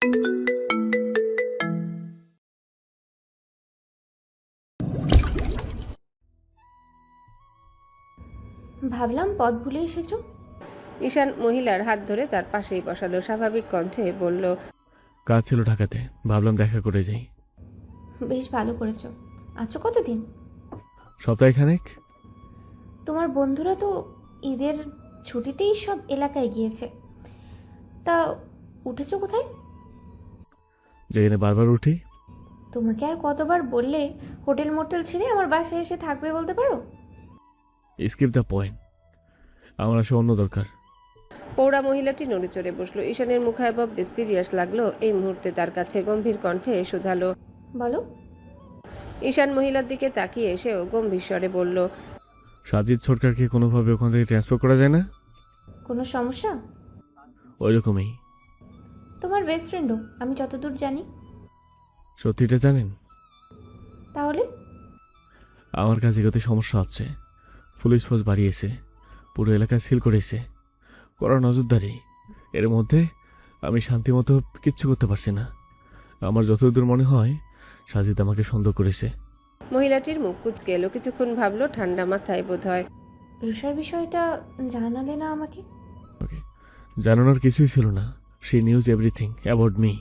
ভাবলাম পথ ভুলে এসেছো। ঈশান মহিলার হাত ধরে তার পাশেই বসালো, স্বাভাবিক কণ্ঠে বলল, কাজ ছিল ঢাকাতে, ভাবলাম দেখা করে যাই। বেশ ভালো করেছো। আছো কতদিন? সপ্তাহখানেক। তোমার বন্ধুরা তো ঈদের ছুটিতেই সব এলাকায় গিয়েছে, তা উঠেছো কোথায়? যেখানে বারবার উঠি। তোমাকে আর কতবার বললে হোটেল মোটেল ছেড়ে আমার বাসায় এসে থাকবে, বলতে পারো? স্কিপ দ্য পয়েন্ট, আমার আসলে অন্য দরকার। পৌরা মহিলাটি নড়ে চড়ে বসলো। ঈশানের মুখাবয়ব বেশ সিরিয়াস লাগলো এই মুহূর্তে তার কাছে। গম্ভীর কণ্ঠে শুধালো, বলো। ঈশান মহিলার দিকে তাকিয়ে এসেও গম্ভীর স্বরে বলল, সাজিদ সরকারকে কোনোভাবে ওখান থেকে ট্রান্সফার করা যায় না? কোনো সমস্যা? ওই রকমই। তোমার বেস্ট ফ্রেন্ডও, আমি যতদূর জানি। সত্যিটা জানেন? তাহলে? আমার কাছে এগোতে সমস্যা হচ্ছে। পুলিশ ফোর্স বাড়িয়েছে, পুরো এলাকা সিল করেছে, কড়া নজরদারি। এর মধ্যে আমি শান্তিমতো কিচ্ছু করতে পারছি না। আমার যতদূর মনে হয় সাজিদ আমাকে সন্দেহ করেছে। মহিলাটির মুখ কুঁচকে এলো। কিছুক্ষণ ভাবলো, ঠান্ডা মাথায় বোধ হয়। রুষার বিষয়টা জানালে না আমাকে? জানানোর কিছুই ছিল না। সে নিউজ এভরিথিং অ্যাবাউট মি।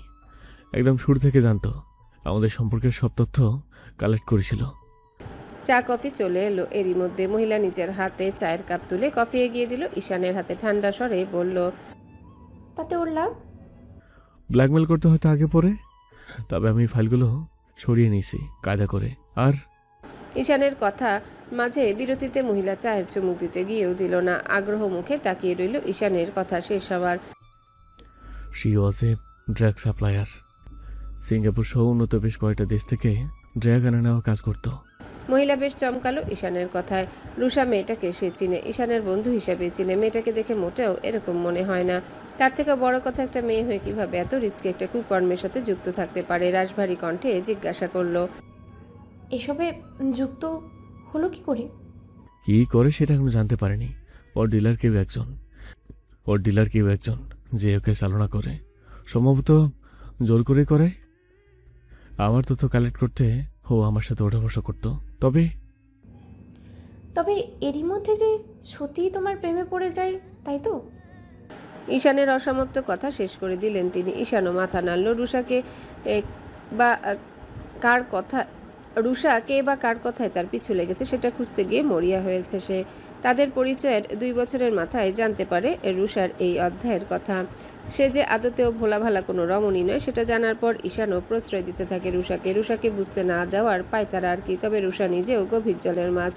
একদম শুরু থেকে জানতো, আমাদের সম্পর্কের সব তথ্য কালেক্ট করেছিল। চা কফি চলে এলো এরই মধ্যে। মহিলা নিজের হাতে চায়ের কাপ তুলে কফি এগিয়ে দিল ঈশানের হাতে। ঠান্ডা স্বরে বলল, তাতে ওর লাভ? ব্ল্যাকমেল করতে হয়তো আগে পরে, তবে আমি ফাইলগুলো সরিয়ে নিয়েছি কায়দা করে। আর ঈশানের কথা মাঝে বিরতিতে মহিলা চায়ের চুমুক দিতে গিয়েও দিল না। আগ্রহ মুখে তাকিয়ে রইল ঈশানের কথা শেষ হওয়ার। She was a drug supplier. Singapore সহ উন্নত বেশ কয়েকটা দেশ থেকে ড্রাগ আনা নেওয়া কাজ করত। মহিলা বেশ চমকালো ঈশানের কথায়। রুষা মেয়েটাকে সে চিনে, ঈশানের বন্ধু হিসেবে চিনে। মেয়েটাকে দেখে মোটেও এরকম মনে হয় না। তার থেকে বড় কথা, একটা মেয়ে হয়ে কিভাবে এত রিস্কে একটা কুকর্মের সাথে যুক্ত থাকতে পারে? রাশভারী কণ্ঠে জিজ্ঞাসা করলো, এসবে যুক্ত হলো কি করে? কি করে সেটা এখনো জানতে পারেনি। ওর ডিলার কেউ একজন যে ওকে চালনা করে, সম্ভবত জোর করে করে। আমার তথ্য কালেক্ট করতে ও আমার সাথে ওঠা বসা করতো। তবে এরই মধ্যে যে সত্যিই তোমার প্রেমে পড়ে যায়, তাই তো? ঈশানের অসমাপ্ত কথা শেষ করে দিলেন তিনি। ঈশানও মাথা নাড়ল। রুষা কে বা কার কথায় তার পিছু লেগেছে সেটা খুঁজতে গিয়ে মরিয়া হয়েছে সে। তাদের পরিচয়ের 2 বছরের মাথায় জানতে পারে রুষার এই অধ্যায়ের কথা। সে যে আদতেও ভোলাভালা কোনো রমণী নয় সেটা জানার পর ঈশানও প্রশ্রয় দিতে থাকে রুষাকে বুঝতে না দেওয়ার পায়তারা আর কি। তবে রুষা নিজেও গভীর জলের মাছ।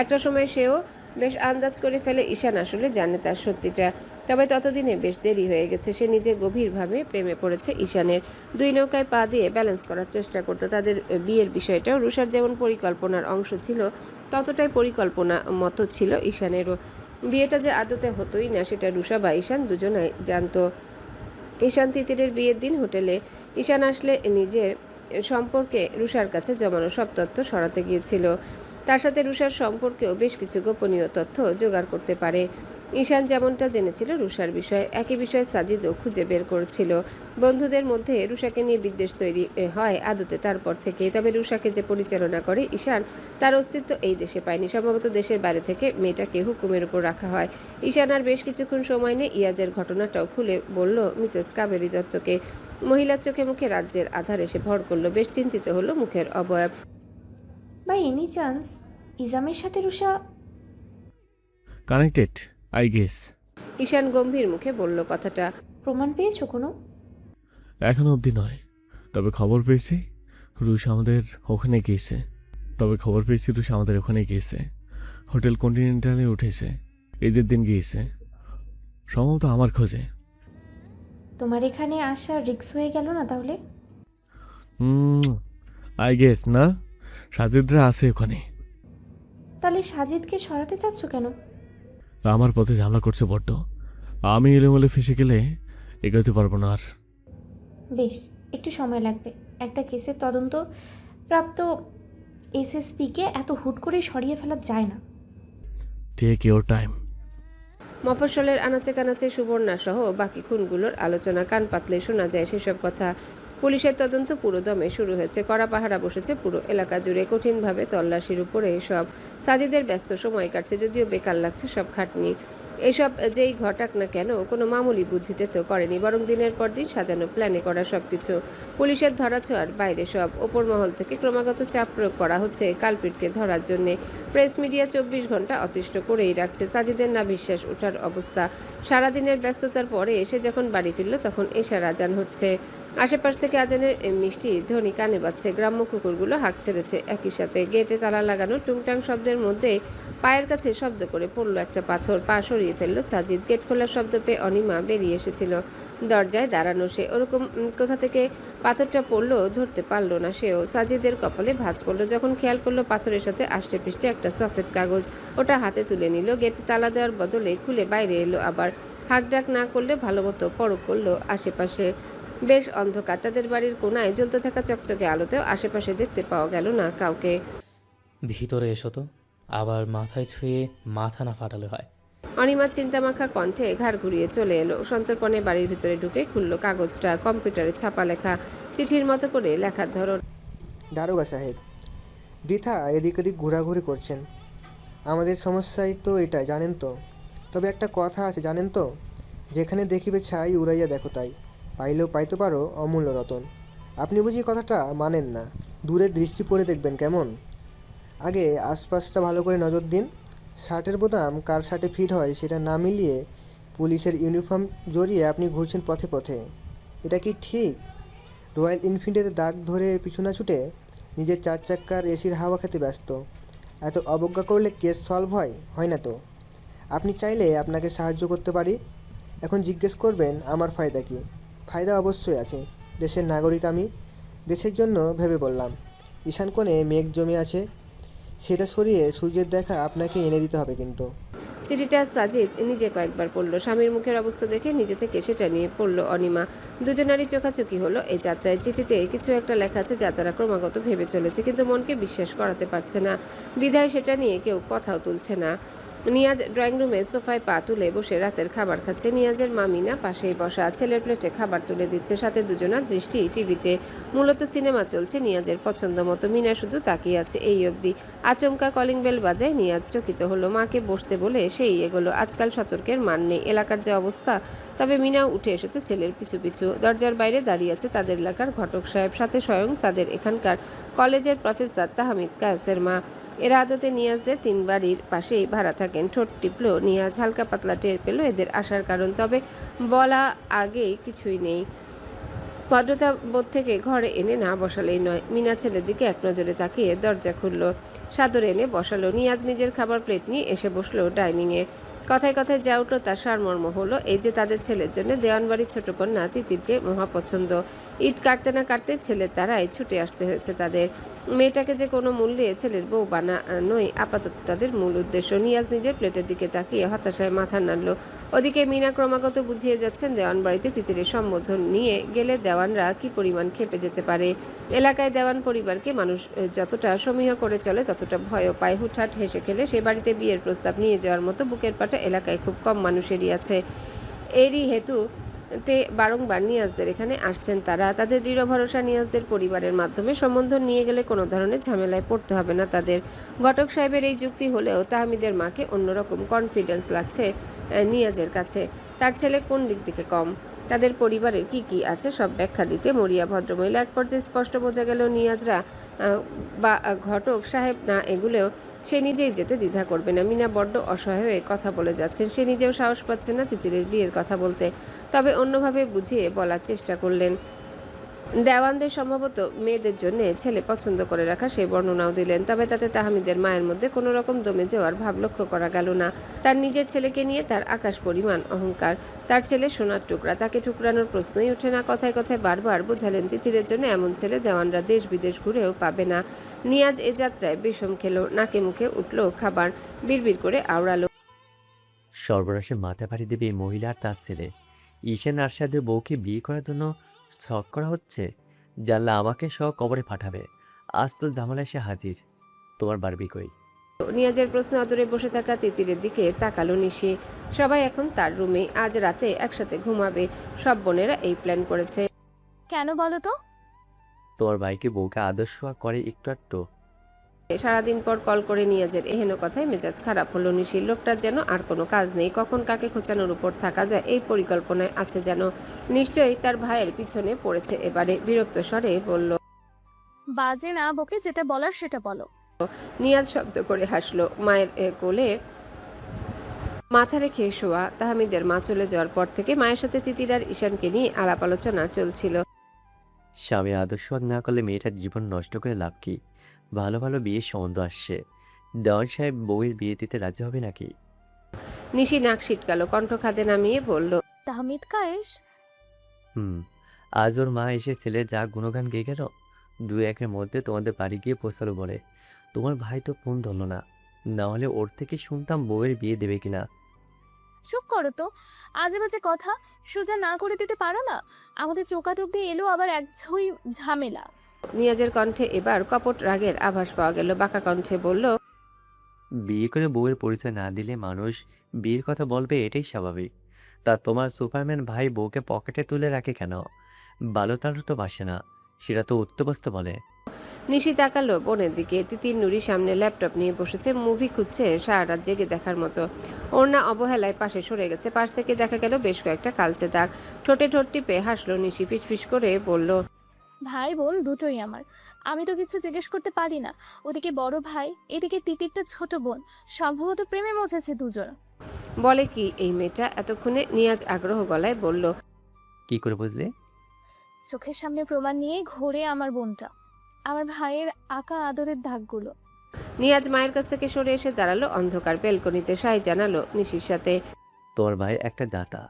একটা সময় সেও বেশ আন্দাজ করে ফেলে ঈশান আসলে জানে তার সত্যিটা। তবে ততদিনে বেশ দেরি হয়ে গেছে। সে নিজে গভীরভাবে প্রেমে পড়েছে ঈশানের। 2 নৌকায় পা দিয়ে ব্যালেন্স করার চেষ্টা করতো। তাদের বিয়ের বিষয়টাও রুষার যেমন পরিকল্পনার অংশ ছিল, ততটাই পরিকল্পনা মতো ছিল ঈশানেরও। বিয়েটা যে আদতে হতোই না সেটা রুষা বা ঈশান দুজনাই জানতো। ঈশান তিতিরের বিয়ের দিন হোটেলে ঈশান আসলে নিজের সম্পর্কে রুষার কাছে জমানো সব তথ্য সরাতে গিয়েছিল। তার সাথে রুষার সম্পর্কেও বেশ কিছু গোপনীয় তথ্য জোগাড় করতে পারে। ঈশান যেমনটা জেনেছিল রুষার বিষয়ে, একই বিষয়ে সাজিদও খুঁজে বের করেছিল। বন্ধুদের মধ্যে রুষাকে নিয়ে বিদ্বেষ তৈরি হয় আদতে তারপর থেকে। তবে রুষাকে যে পরিচালনা করে ঈশান, তার অস্তিত্ব এই দেশে পায়নি। সম্ভবত দেশের বাইরে থেকে মেয়েটাকে হুকুমের উপর রাখা হয়। ঈশান আর বেশ কিছুক্ষণ সময় নিয়ে ইয়াজের ঘটনাটাও খুলে বলল মিসেস কাবেরী দত্তকে। মহিলার চোখে মুখে রাজ্যের আধার এসে ভর করল। বেশ চিন্তিত হলো মুখের অবয়ব। বাই এনি চান্স ইজামের সাথে রুষা কানেক্টেড আই গেস। ঈশান গম্ভীর মুখে বলল কথাটা। প্রমাণ পেয়েছো কোনো? এখনো অবধি নয়, তবে খবর পেয়েছি রুশ আমাদের ওখানে গিয়েছে। হোটেল কন্টিনেন্টালে উঠেছে, ঈদের দিন গিয়েছে, সম্ভবত আমার খোঁজে। তোমার এখানে আসা রিক্স হয়ে গেল না তাহলে? আই গেস না, সাজিদরা আছে ওখানে। তাহলে সাজিদকে সরাতে চাচ্ছ কেন? আমার পথে ঝামেলা করছে বড্ড। আমি এলোমেলো ফেসে গেলে এগোতে পারবো না আর। বেশ, একটু সময় লাগবে। একটা কেসের তদন্ত প্রাপ্ত এসএসপিকে এত হুট করে সরিয়ে ফেলা যায় না। Take your time. মফস্বলের আনাচে কানাচে সুবর্ণা সহ বাকি খুনগুলোর আলোচনা কান পাতলে শোনা যায় সেসব কথা। পুলিশের তদন্ত পুরো দমে শুরু হয়েছে। কড়া পাহারা বসেছে পুরো এলাকা জুড়ে, কঠিনভাবে তল্লাশির উপরে সব। সাজিদের ব্যস্ত সময় কাটছে, যদিও বেকার লাগছে সব খাটনি। এসব যেই ঘটাক না কেন কোনো মামুলি বুদ্ধিতে তো করেনি, বরং দিনের পর দিন সাজানো প্ল্যানে করা সবকিছু। পুলিশের ধরাছোঁয়ার বাইরে সব। ওপর মহল থেকে ক্রমাগত চাপ প্রয়োগ করা হচ্ছে কালপিটকে ধরার জন্যে। প্রেস মিডিয়া 24 ঘন্টা অতিষ্ঠ করেই রাখছে। সাজিদের না বিশ্বাস ওঠার অবস্থা। সারাদিনের ব্যস্ততার পরে এসে যখন বাড়ি ফিরল তখন এশার আজান হচ্ছে। আশেপাশ থেকে আজানের মিষ্টি ধ্বনি কানে বাজছে। গ্রাম্য কুকুরগুলো হাঁক ছেড়েছে একই সাথে। গেটে তালা লাগানো টুংটাং শব্দের মধ্যে পায়ের কাছে শব্দ করে পড়ল একটা পাথর। পা সরিয়ে ফেলল সাজিদ। গেট খোলার শব্দ পেয়ে অনিমা বেরিয়ে এসেছিল। দরজায় দাঁড়ানো সে। ওরকম কোথা থেকে পাথরটা পড়লো ধরতে পারলো না সেও। সাজিদের কপালে ভাঁজ পড়লো যখন খেয়াল করলো পাথরের সাথে আষ্টে পৃষ্ঠে একটা সফেদ কাগজ। ওটা হাতে তুলে নিল। গেট তালা দেওয়ার বদলে খুলে বাইরে এলো। আবার হাঁক ডাক না করলে ভালো মতো পরখ করলো আশেপাশে। বেশ অন্ধকার। তাদের বাড়ির কোনায় জ্বলতে থাকা চকচকে আলোতেও আশেপাশে দেখতে পাওয়া গেল না কাউকে। ভিতরে এসো তো, আবার মাথায় ছুঁয়ে মাথা না ফাটালে হয়। অনিমা চিন্তামাখা কণ্ঠে ঘাড় ঘুরিয়ে চলে এলো। সন্তর্পণে বাড়ির ভিতরে ঢুকে খুলল কাগজটা। কম্পিউটারে ছাপা লেখা, চিঠির মতো করে লেখার ধরন। দারোগা সাহেব, বৃথা এদিক ওদিক ঘোরাঘুরি করছেন। আমাদের সমস্যাই তো এটা, জানেন তো। তবে একটা কথা আছে জানেন তো, যেখানে দেখিবে ছাই উড়াইয়া দেখো তাই, পাইলেও পাইতে পারো অমূল্য রতন। আপনি বুঝি কথাটা মানেন না? দূরে দৃষ্টি পড়ে দেখবেন কেমন। আগে আশপাশটা ভালো করে নজর দিন। শার্টের বোতাম কার শার্টে ফিট হয় সেটা না মিলিয়ে পুলিশের ইউনিফর্ম জড়িয়ে আপনি ঘুরছেন পথে পথে। এটা কি ঠিক? রয়্যাল এনফিল্ডের দাগ ধরে পিছু না ছুটে নিজের 4 চাক্কার এসির হাওয়া খেতে ব্যস্ত। এত অবজ্ঞা করলে কেস সলভ হয় না তো। আপনি চাইলে আপনাকে সাহায্য করতে পারি। এখন জিজ্ঞেস করবেন আমার ফায়দা কী? ফায়দা অবশ্যই আছে। দেশের নাগরিক আমি, দেশের জন্য ভেবে বললাম। ঈশান কোণে মেঘ জমে আছে, সেটা সরিয়ে সূর্যের দেখা আপনাকে এনে দিতে হবে কিন্তু। চিঠিটা সাজিদ নিজে কয়েকবার পড়ল। স্বামীর মুখের অবস্থা দেখে নিজে থেকে সেটা নিয়ে পড়ল অনিমা। দুজনারই চোখাচোখি হলো এই যাত্রায়। চিঠিতে কিছু একটা লেখা আছে যা তারা ক্রমাগত ভেবে চলেছে, কিন্তু মনকে বিশ্বাস করাতে পারছে না। বিধায় সেটা নিয়ে কেউ কথাও তুলছে না। নিয়াজ ড্রয়িং রুমে সোফায় পা তুলে বসে রাতের খাবার খাচ্ছে। নিয়াজের মা মিনা পাশেই বসা, ছেলের প্লেটে খাবার তুলে দিচ্ছে। সাথে দুজনার দৃষ্টি টিভিতে। মূলত সিনেমা চলছে নিয়াজের পছন্দ মতো। মিনা শুধু তাকিয়ে আছে এই অবধি। আচমকা কলিং বেল বাজায়। নিয়াজ চকিত হলো। মাকে বসতে বলে সেই এগোলো। আজকাল সতর্কের মান নেই, এলাকার যে অবস্থা। তবে মিনাও উঠে এসেছে ছেলের পিছু পিছু। দরজার বাইরে দাঁড়িয়ে আছে তাদের এলাকার ঘটক সাহেব, সাথে স্বয়ং তাদের এখানকার কলেজের প্রফেসর তাহমিদ কায়েসের মা। এরা আদতে নিয়াজদের 3 বাড়ির পাশেই ভাড়া থাকেন। ঠোঁট টিপল নিয়াজ। হালকা পাতলা টের পেল এদের আসার কারণ, তবে বলা আগেই কিছুই নেই। ভদ্রতা বোধ থেকে ঘরে এনে না বসালেই নয়। মিনা ছেলের দিকে এক নজরে তাকিয়ে দরজা খুলল। সাদরে এনে বসালো। নিয়াজ নিজের খাবার প্লেট নিয়ে এসে বসলো ডাইনিংয়ে। কথায় কথায় যা উঠল তার সারমর্ম হলো এই যে তাদের ছেলের জন্য দেওয়ানবাড়ির ছোট কন্যা তিতিরকে মহাপছন্দ। ঈদ কাটতে না কাটতে ছেলের তারাই ছুটে আসতে হয়েছে তাদের। মেয়েটাকে যে কোনো মূল্যে ছেলের বউ বানানোই আপাতত তাদের মূল উদ্দেশ্য। নিয়াজ নিজের প্লেটের দিকে তাকিয়ে হতাশায় মাথা নাড়ল। ওদিকে মিনা ক্রমাগত বুঝিয়ে যাচ্ছেন দেওয়ানবাড়িতে তিতিরের সম্বোধন নিয়ে গেলে দেওয়ানরা কি পরিমাণ ক্ষেপে যেতে পারে। এলাকায় দেওয়ান পরিবারকে মানুষ যতটা সমীহ করে চলে ততটা ভয়ও পায়। হুটহাট হেসে খেলে সে বাড়িতে বিয়ের প্রস্তাব নিয়ে যাওয়ার মতো বুকের পাটা এলাকায় খুব কম মানুষেরই আছে। এরই হেতু তে বারংবার নিয়াজদের এখানে আসছেন তারা। তাদের দৃঢ় ভরসা নিয়াজদের পরিবারের মাধ্যমে সম্বন্ধ নিয়ে গেলে কোনো ধরনের ঝামেলায় পড়তে হবে না তাদের। ঘটক সাহেবের এই যুক্তি হলেও তাহমিদের মাকে অন্যরকম কনফিডেন্স লাগছে নিয়াজের কাছে। তার ছেলে কোন দিক থেকে কম, তাদের পরিবারের কি কি আছে সব ব্যাখ্যা দিতে মরিয়া ভদ্রমহিলা। এক পর্যায়ে স্পষ্ট বোঝা গেল নিয়াজরা বা ঘটক সাহেব না এগুলেও সে নিজেই যেতে দ্বিধা করবে না। মিনা বড্ড অসহায় হয়ে কথা বলে যাচ্ছেন। সে নিজেও সাহস পাচ্ছে না তিতিরের বিয়ের কথা বলতে। তবে অন্যভাবে বুঝিয়ে বলার চেষ্টা করলেন। দেওয়ানদের সম্ভবত মেয়েদের জন্য ছেলে পছন্দ করে রাখা সেই বর্ণনাও দিলেন। তবে তাতে তাহমিদের মায়ের মধ্যে কোনো রকম দমে যাওয়ার ভাব লক্ষ্য করা গেল না। তার নিজের ছেলেকে নিয়ে তার আকাশ পরিমাণ অহংকার। তার ছেলে সোনার টুকরা, তাকে টুকরানোর প্রশ্নই ওঠে না। কথায় কথায় বারবার বোঝালেন তিতিরের জন্য এমন ছেলে দেওয়ানরা দেশ বিদেশ ঘুরেও পাবে না। নিয়াজ এ যাত্রায় বিষম খেলো। নাকে মুখে উঠল খাবার। বিড়বিড় করে আওড়ালো, সর্বনাশে মাথা ভারী দেবে এই মহিলা আর তার ছেলে। ঈশান আরশাদের বউকে বিয়ে করার জন্য শখ করা হচ্ছে। জানলা আমাকে সহ কবরে পাঠাবে। আজ তো জামাল এসে হাজির। তোমার বারবি কই? নিয়াজের প্রশ্নে অদূরে বসে থাকা তিতিরের দিকে তাকালো নিশি। সবাই এখন তার রুমে, আজ রাতে একসাথে ঘুমাবে। সব বোনেরা এই প্ল্যান করেছে। কেন বলো তো? তোমার ভাইকে বউকে আদর্শ করে একটু একটু। সারাদিন পর কল করে নিয়াজের এহেন কথায় মেজাজ খারাপ হলো নিশির। লোকটার যেন আর কোনো কাজ নেই, কখন কাকে খোঁচানোর উপর থাকা যায় এই পরিকল্পনায় আছে যেন। নিশ্চয়ই তার ভাইয়ের পিছনে পড়েছে এবারে। বিরক্ত স্বরে বলল। বাজে না বকে, যেটা বলার সেটা বলো। নিয়াজ শব্দ করে হাসলো। মায়ের কোলে মাথা রেখে শোয়া তাহমিদের মা চলে যাওয়ার পর থেকে মায়ের সাথে তিতির আর ঈশানকে নিয়ে আলাপ আলোচনা চলছিল। স্বামী আদর্শ না করলে মেয়েটার জীবন নষ্ট করে লাভ কি? ভালো ভালো বিয়ের সম্বন্ধ আসছে, দেওয়ান সাহেব বউয়ের বিয়ে দিতে রাজি হবে নাকি? নিশি নাক সিটকালো, কণ্ঠ খাদে নামিয়ে বলল। তাহমিদ কায়েস? আজ ওর মা এসে ছেলে যা গুণগান গেয়ে গেল, 2-1 মধ্যে তোমাদের বাড়ি গিয়ে পৌঁছালো বলে। তোমার ভাই তো ফোন ধরলো না, না হলে ওর থেকে শুনতাম বউয়ের বিয়ে দেবে কিনা। চুপ করো তো, আজে বাজে কথা সোজা না করে দিতে পারো না? আমাদের চোকাটুক দিয়ে এলো আবার একঝই ঝামেলা। নিয়াজের কণ্ঠে এবার কপট রাগের আভাস পাওয়া গেল। বাঁকা কণ্ঠে বলল। বিয়ে করে বউয়ের পরিচয় না দিলে মানুষ বিয়ের কথা বলবে, এটাই স্বাভাবিক। তা তোমার সুপারম্যান ভাই বউকে পকেটে তুলে রাখে কেন? ভালো তারও তো বাসে না, সেটা তো উত্তবস্ত বলে। নিশি তাকালো বোনের দিকে। তিতির নুরি সামনে ল্যাপটপ নিয়ে বসেছে, মুভি খুঁজছে সারা রাত জেগে দেখার মতো। ওড়না অবহেলায় পাশে সরে গেছে। পাশ থেকে দেখা গেল বেশ কয়েকটা কালচে দাগ। ঠোঁটে ঠোঁট টিপে হাসলো নিশি, ফিসফিস করে বলল। ভাই বোন দুটোই আমার, আমি তো কিছু জিজ্ঞেস করতে পারি না। ওদিকে বড় ভাই, এদিকে তিতিরটা ছোট বোন, সম্ভবত প্রেমে মজেছে দুজন। বলে কি এই মেয়েটা? এতক্ষণে নিয়াজ আগ্রহ গলায় বলল। কি করে বুঝলে? চোখের সামনে প্রমাণ নিয়ে ঘোরে আমার বোনটা, আমার ভাইয়ের আঁকা আদরের দাগগুলো। নিয়াজ মায়ের কাছ থেকে সরে এসে দাঁড়ালো অন্ধকার বেলকনিতে। সাই জানালো নিশির সাথে। তোমার ভাই একটা জাতা,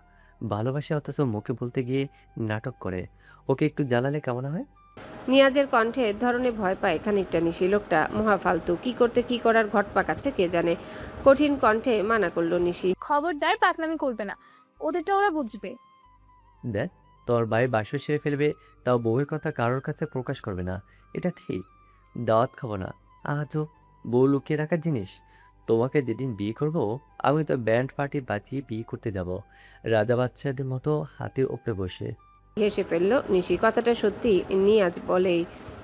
ভালোবাসে অথচ মুখে বলতে গিয়ে নাটক করে। ওকে একটু জ্বালালে কেমন হয়? নিয়াজের কণ্ঠের ধরনে ভয় পায় খানিকটা নিশি। লোকটা মহা ফালতু, কি করতে কি করার ঘট পাকাচ্ছে কে জানে। কঠিন কণ্ঠে মানা করলো নিশি। খবরদার পাকনামি করবে না, ওদেরটা ওরা বুঝবে। দেখ, তোর ভাই বাসর সেরে ফেলবে, তাও বউয়ের কথা কারোর কাছে প্রকাশ করবে না, এটা ঠিক। দাওয়াত খাবো না, আজও বউ লুকিয়ে রাখার জিনিস। তোমাকে যেদিন বিয়ে করব, আমি তো ব্যান্ড পার্টি বাজিয়ে বিয়ে করতে যাব, রাজা বাচ্চাদের মতো হাতের ওপরে বসে। হেসে ফেললো নিশি। কথাটা সত্যি নিয়াজ বলেই,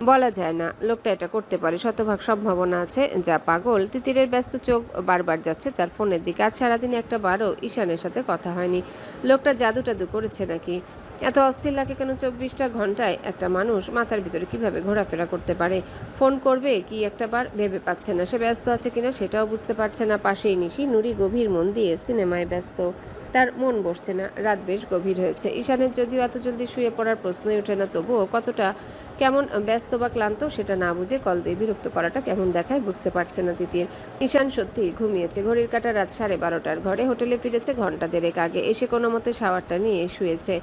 বলা যায় না। লোকটা এটা করতে পারে, শতভাগ সম্ভাবনা আছে। যা পাগল। তিতিরের ব্যস্ত চোখ বারবার যাচ্ছে তার ফোনের দিকে। আজ সারাদিনে একটা বারও ঈশানের সাথে কথা হয়নি। লোকটা জাদু টাদু করেছে নাকি? এত অস্থির লাগে কেন? 24টা ঘন্টায় একটা মানুষ মাথার ভিতরে কিভাবে ঘোরাফেরা করতে পারে? ফোন করবে কি একটা বার ভেবে পাচ্ছে না। সে ব্যস্ত আছে কিনা সেটাও বুঝতে পারছে না। পাশেই নিশি। নুরি গভীর মন দিয়ে সিনেমায় ব্যস্ত। তার মন বসছে না। রাত বেশ গভীর হয়েছে। ঈশানের যদিও এত জলদি শুয়ে পড়ার প্রশ্নই ওঠে না, তবুও কতটা কেমন ব্যস্ত বা ক্লান্ত সেটা না বুঝে কল দিয়ে বিরক্ত করাটা কেমন দেখায় বুঝতে পারছে না তিতির। ঈশান সত্যি ঘুমিয়েছে। ঘড়ির কাঁটা রাত 12:30। ঘরে হোটেলে ফিরেছে ঘন্টা দেড়েক আগে। এসে কোনো মতে শাওয়ারটা নিয়ে শুয়েছে।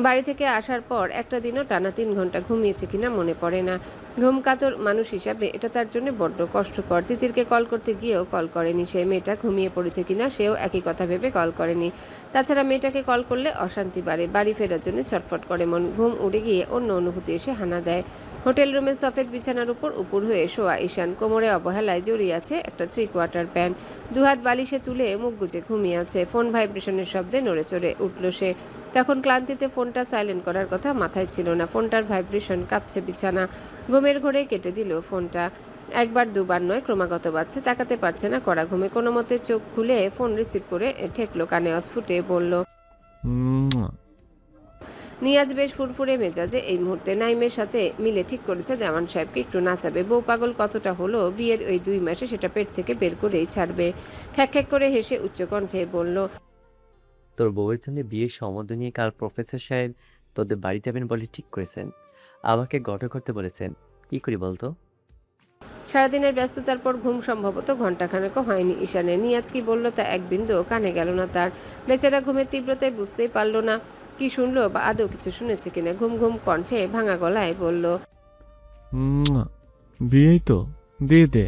বাড়ি থেকে আসার পর একটা দিনও টানা 3 ঘন্টা ঘুমিয়েছে কিনা মনে পড়ে না। ঘুম কাতর মানুষ হিসাবে এটা তার জন্য বড্ড কষ্টকর। তিতিরকে কল করতে গিয়েও কল করেনি সে। মেয়েটা ঘুমিয়ে পড়েছে কিনা সেও একই কথা ভেবে কল করেনি। তাছাড়া মেয়েটাকে কল করলে অশান্তি বাড়ে, বাড়ি ফেরার জন্য ছটফট করে মন। ঘুম উড়ে গিয়ে অন্য অনুভূতি এসে হানা দেয়। হোটেল রুমের সফেদ বিছানার উপর উপুর হয়ে শোয়া ঈশান। কোমরে অবহেলায় জড়িয়ে আছে একটা 3/4 প্যান্ট। দুহাত বালিশে তুলে মুখ গুজে ঘুমিয়ে আছে। ফোন ভাইব্রেশনের শব্দে নড়ে চড়ে উঠল সে। তখন ক্লান্তিতে ফোনটা সাইলেন্ট করার কথা মাথায় ছিল না। ফোনটার ভাইব্রেশন কাঁপছে বিছানা। ঘুমের ঘোরে কেটে দিল ফোনটা। একবার দুবার নয়, ক্রমাগত বাজছে। তাকাতে পারছে না কড়া ঘুমে। কোনো মতে চোখ খুলে ফোন রিসিভ করে ঠেকলো কানে, অস্ফুটে বলল। নিয়াজ বেশ ফুরফুরে মেজাজে এই মুহূর্তে। নাইমের সাথে মিলে ঠিক করেছে দেওয়ান সাহেবকে একটু নাচাবে। বউ পাগল কতটা হলো বিয়ের ওই 2 মাসে সেটা পেট থেকে বের করেই ছাড়বে। খ্যাক করে হেসে উচ্চকণ্ঠে বলল। তোর বউয়ের জন্য বিয়ের সম্বন্ধ নিয়ে কাল প্রফেসর সাহেব তোদের বাড়ি যাবেন বলে ঠিক করেছেন। আমাকে গঠন করতে বলেছেন। কি করি বলতো? সারাদিনের ব্যস্ততার পর ঘুম সম্ভবত ঘণ্টাখানেকও হয়নি ঈশানের। নিয়াজ কি বলল তা এক বিন্দু কানে গেল না তার। বেচারা ঘুমের তীব্রতায় বুঝতেই পারল না কি শুনলো বা আদৌ কিছু শুনেছে কিনা। ঘুম ঘুম কণ্ঠে ভাঙা গলায় বলল। বিয়েই তো দিয়ে দে।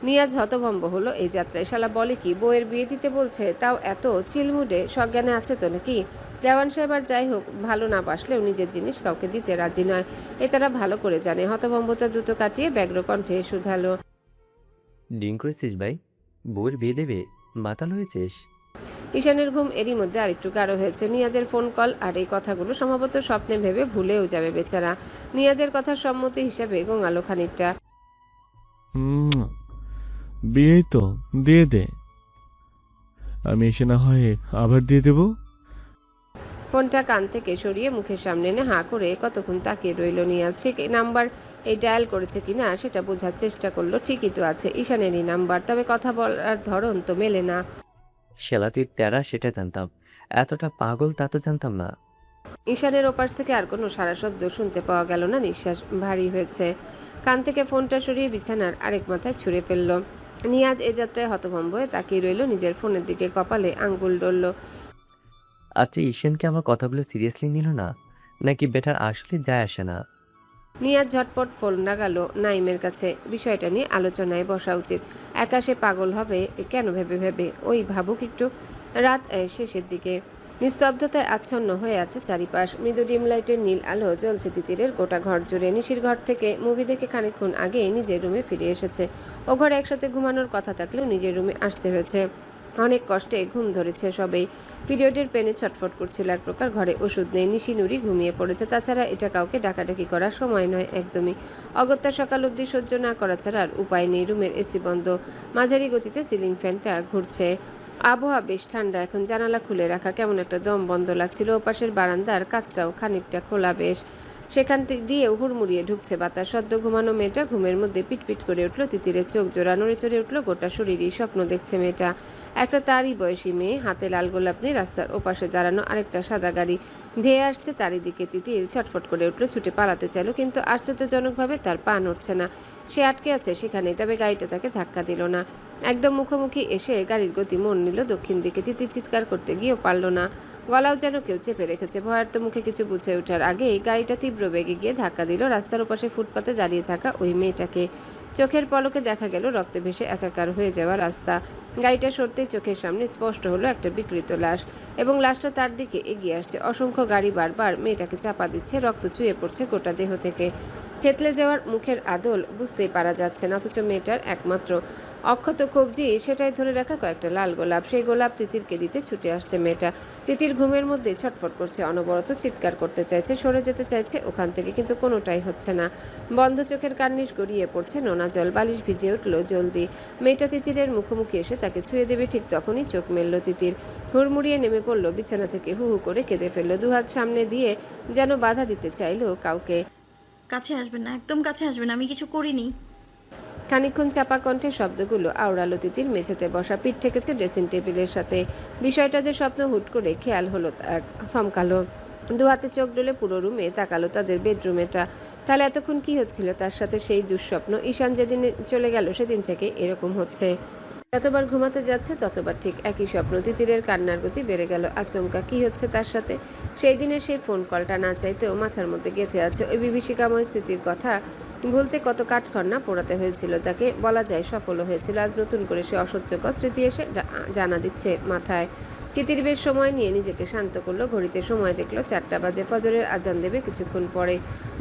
নিয়াজ হতভম্ব হলো এই যাত্রায়। শালা বলে কি, বউয়ের বিয়ে দিতে বলছে, তাও এত চিলমুডে। সজ্ঞানে আছে তো নাকি? দেওয়ান সাহেব আর যাই হোক ভালো না বাসলেও নিজের জিনিস কাউকে দিতে রাজি নয়, এ তারা ভালো করে জানে। হতভম্বতা দ্রুত কাটিয়ে ব্যগ্র কণ্ঠে শুধালো। ড্রিঙ্ক করেছিস ভাই? বউয়ের বিয়ে দেবে? মাতাল হয়েছিস? ঈশানের ঘুম এরই মধ্যে আরেকটু গাঢ় হয়েছে। নিয়াজের ফোন কল আর এই কথাগুলো সম্ভবত স্বপ্নে ভেবে ভুলেও যাবে বেচারা। নিয়াজের কথার সম্মতি হিসাবে গোঙালো খানিকটা। বিয়েই তো, দিয়ে দে। আমি এসে না হয় আবার দিয়ে দেব। ফোনটা কান থেকে সরিয়ে মুখের সামনে এনে হাঁ করে কতক্ষণ তাকিয়ে রইল নিয়াজ। ঠিক এই নাম্বার এই ডায়াল করেছে কিনা সেটা বোঝার চেষ্টা করলো। ঠিকই তো আছে, ঈশানেরই নাম্বার, তবে কথা বলার ধরন তো মেলে না। শালা তুই তেরা সেটা জানতাম, এতটা পাগল তা তো জানতাম না। ঈশানের ওপাশ থেকে আর কোনো সারা শব্দ শুনতে পাওয়া গেল না। নিঃশ্বাস ভারী হয়েছে। কান থেকে ফোনটা সরিয়ে বিছানার আরেক মাথায় ছুঁড়ে ফেলল। নিয়াজ এ যাত্রায় হতভম্ব হয়ে তাকিয়ে রইল নিজের ফোনের দিকে। কপালে আঙ্গুল ডলল। আচ্ছা, ঈশানকে আমার কথাগুলো সিরিয়াসলি নিল না, নাকি বেটার আসলে যায় আসে না? নিয়াজ ঝটপট ফোন লাগালো নাইমের কাছে। বিষয়টা নিয়ে আলোচনায় বসা উচিত। একা সে পাগল হবে কেন ভেবে ভেবে? ওই ভাবুক একটু। রাত শেষের দিকে। নিস্তব্ধতায় আচ্ছন্ন হয়ে আছে চারিপাশ। মৃদু ডিম লাইটের নীল আলো জ্বলছে তিতিরের গোটা ঘর জুড়ে। নিশির ঘর থেকে মুভি দেখে খানিকক্ষণ আগে নিজের রুমে ফিরে এসেছে। ও ঘরে একসাথে ঘুমানোর কথা থাকলেও নিজের রুমে আসতে হয়েছে। অনেক কষ্টে ঘুম ধরেছে সবেই। পিরিয়ডের পেনে ছটফট করছিল এক প্রকার। ঘরে ওষুধ নেই। নিশি নুরি ঘুমিয়ে পড়েছে। তাছাড়া এটা কাউকে ডাকাডাকি করার সময় নয় একদমই। অগত্যা সকাল অবধি সহ্য না করা ছাড়া আর উপায় নেই। রুমের এসি বন্ধ। মাঝারি গতিতে সিলিং ফ্যানটা ঘুরছে। আবহাওয়া বেশ ঠান্ডা এখন। জানালা খুলে রাখা, কেমন একটা দম বন্ধ লাগছিল। ওপাশের বারান্দার কাজটাও খানিকটা খোলা বেশ। সেখান দিয়ে হুড়মুড়িয়ে ঢুকছে বাতাস। সদ্য ঘুমানো মেয়েটা ঘুমের মধ্যে পিটপিট করে উঠল। তিতিরের চোখ জোড়া নড়ে চড়ে উঠল। গোটা শরীরই স্বপ্ন দেখছে মেয়েটা। একটা তারই বয়সী মেয়ে, হাতে লাল গোলাপ নিয়ে রাস্তার ওপাশে দাঁড়ানো আরেকটা সাদা গাড়ি ধেয়ে আসছে তারই দিকে। তিতির ছটফট করে উঠল, ছুটে পালাতে চাইল, কিন্তু আশ্চর্যজনকভাবে তার পা নড়ছে না। সে আটকে আছে সেখানেই। তবে গাড়িটা তাকে ধাক্কা দিল না। একদম মুখোমুখি এসে গাড়ির গতি মোড় নিল দক্ষিণ দিকে। তিতির চিৎকার করতে গিয়েও পারল না। গলাও যেন কেউ চেপে রেখেছে। ভয়ার্ত মুখে কিছু বুঝে ওঠার আগেই গাড়িটা তীব্র বেগে গিয়ে ধাক্কা দিল রাস্তার ওপাশে ফুটপাতে দাঁড়িয়ে থাকা ওই মেয়েটাকে। চোখের পলকে দেখা গেল রক্তে ভেসে একাকার হয়ে যাওয়া রাস্তা। গাড়িটা সরতেই চোখের সামনে স্পষ্ট হলো একটা বিকৃত লাশ, এবং লাশটা তার দিকে এগিয়ে আসছে। অসংখ্য গাড়ি বারবার মেয়েটাকে চাপা দিচ্ছে। রক্ত চুয়ে পড়ছে গোটা দেহ থেকে। থেতলে যাওয়ার মুখের আদল বুঝতেই পারা যাচ্ছে না, অথচ মেয়েটার একমাত্র অক্ষত কবজি সেটাই ধরে রাখা কয়েকটা লাল গোলাপ। সেই গোলাপ তিতিরকে দিতে ছুটে আসছে মেয়েটা। তিতির ঘুমের মধ্যে ছটফট করছে অনবরত, চিৎকার করতে চাইছে, সরে যেতে চাইছে ওখান থেকে, কিন্তু কোনোটাই হচ্ছে না। বন্ধ চোখের কার্নিশ গড়িয়ে পড়ছে নোনা জল। বালিশ ভিজে উঠল জলদি। মেয়েটা তিতিরের মুখোমুখি এসে তাকে ছুঁয়ে দেবে ঠিক তখনই চোখ মেলল তিতির। হুড়মুড়িয়ে নেমে পড়ল বিছানা থেকে। হু হু করে কেঁদে ফেলল। দুহাত সামনে দিয়ে যেন বাধা দিতে চাইল কাউকে। কাছে আসবেন না, একদম কাছে আসবেন না, আমি কিছু করিনি। খানিকক্ষণ চাপা কণ্ঠে শব্দগুলো আওড়ালো তিতির। মেঝেতে বসা, পিঠ ঠেকেছে ড্রেসিং টেবিলের সাথে। বিষয়টা যে স্বপ্ন হুট করে খেয়াল হলো তার। থমকালো। দু হাতে চোখ ডলে পুরো রুমে তাকালো। তাদের বেডরুমেটা। তাহলে এতক্ষণ কি হচ্ছিল তার সাথে? সেই দুঃস্বপ্ন। ঈশান যেদিন চলে গেল সেদিন থেকে এরকম হচ্ছে। যতবার ঘুমাতে যাচ্ছে ততবার ঠিক একই স্বপ্ন। তিতিরের কান্নার গতি বেড়ে গেল। আচমকা কি হচ্ছে তার সাথে? সেই দিনের সেই ফোন কলটা না চাইতেও মাথার মধ্যে গেঁথে আছে। ওই বিভীষিকাময় স্মৃতির কথা ভুলতে কত কাঠখড়না পোড়াতে হয়েছিল তাকে। বলা যায় সফল হয়েছিল। আজ নতুন করে সে অসহ্যকর স্মৃতি এসে জানা দিচ্ছে মাথায়। তিতির বেশ সময় নিয়ে নিজেকে শান্ত করলো। ঘড়িতে সময় দেখলো 4টা বাজে। ফজরের আজান দেবে কিছুক্ষণ পরে।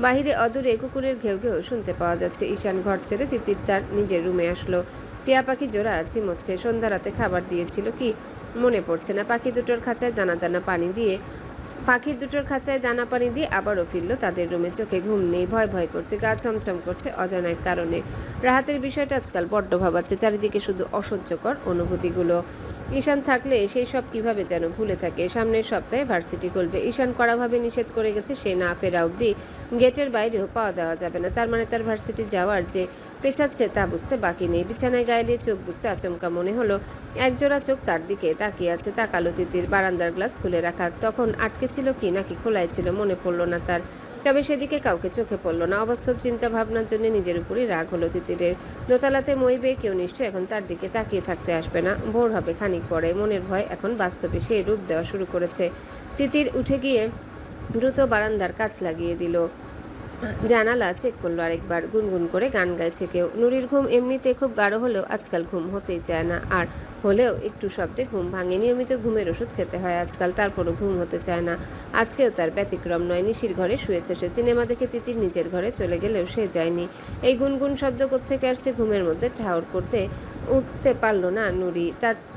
বাহিরে অদূরে কুকুরের ঘেউ ঘেউ শুনতে পাওয়া যাচ্ছে। ঈশান ঘর ছেড়ে তিতির তার নিজের রুমে আসলো। টিয়া পাখি জোড়া ঝিমোচ্ছে। সন্ধ্যা রাতে খাবার দিয়েছিল কি মনে পড়ছে না। পাখির দুটোর খাঁচায় দানা পানি দিয়ে আবারও ফিরল তাদের রুমে। চোখে ঘুম নেই, ভয় ভয় করছে, গা ছমছম করছে অজানা এক কারণে। রাহাতের বিষয়টা আজকাল বড্ড ভাবাচ্ছে। চারিদিকে শুধু অসহ্যকর অনুভূতিগুলো। ঈশান থাকলে সেই সব কিভাবে যেন ভুলে থাকে। সামনের সপ্তাহে ভার্সিটি খুলবে। ঈশান কড়াভাবে নিষেধ করে গেছে সে না ফেরা অবধি গেটের বাইরেও পাওয়া দেওয়া যাবে না। তার মানে তার ভার্সিটি যাওয়ার যে পেছাচ্ছে তা বুঝতে বাকি নেই। বিছানায় গায়ে চোখ বুঝতে আচমকা মনে হলো একজোড়া চোখ তার দিকে তাকিয়ে আছে। তাকালো তিতির। বারান্দার গ্লাস খুলে রাখা। তখন আটকে ছিল কি নাকি খোলাই ছিল মনে পড়ল না তার। তবে সেদিকে কাউকে চোখে পড়ল না। অবাস্তব চিন্তা ভাবনার জন্য নিজের উপরই রাগ হলো তিতিরের। দোতলাতে মইবে কেউ নিশ্চয় এখন তার দিকে তাকিয়ে থাকতে আসবে না। ভোর হবে খানিক পরে। মনের ভয় এখন বাস্তবে সে রূপ দেওয়া শুরু করেছে। তিতির উঠে গিয়ে দ্রুত বারান্দার কাজ লাগিয়ে দিল। জানালা চেক করলো আরেকবার। গুনগুন করে গান গাইছে কেউ। নুরির ঘুম এমনিতে খুব গাঢ় হলেও আজকাল ঘুম হতেই চায় না, আর হলেও একটু শব্দে ঘুম ভাঙে। নিয়মিত ঘুমের ওষুধ খেতে হয় আজকাল, তারপরও ঘুম হতে চায় না। আজকেও তার ব্যতিক্রম নয়। নিশির ঘরে শুয়েছে সে। সিনেমা দেখে তিতির নিজের ঘরে চলে গেলেও সে যায়নি। এই গুনগুন শব্দ কোত্থেকে আসছে ঘুমের মধ্যে ঠাউর করতে উঠতে পারল না নুরি।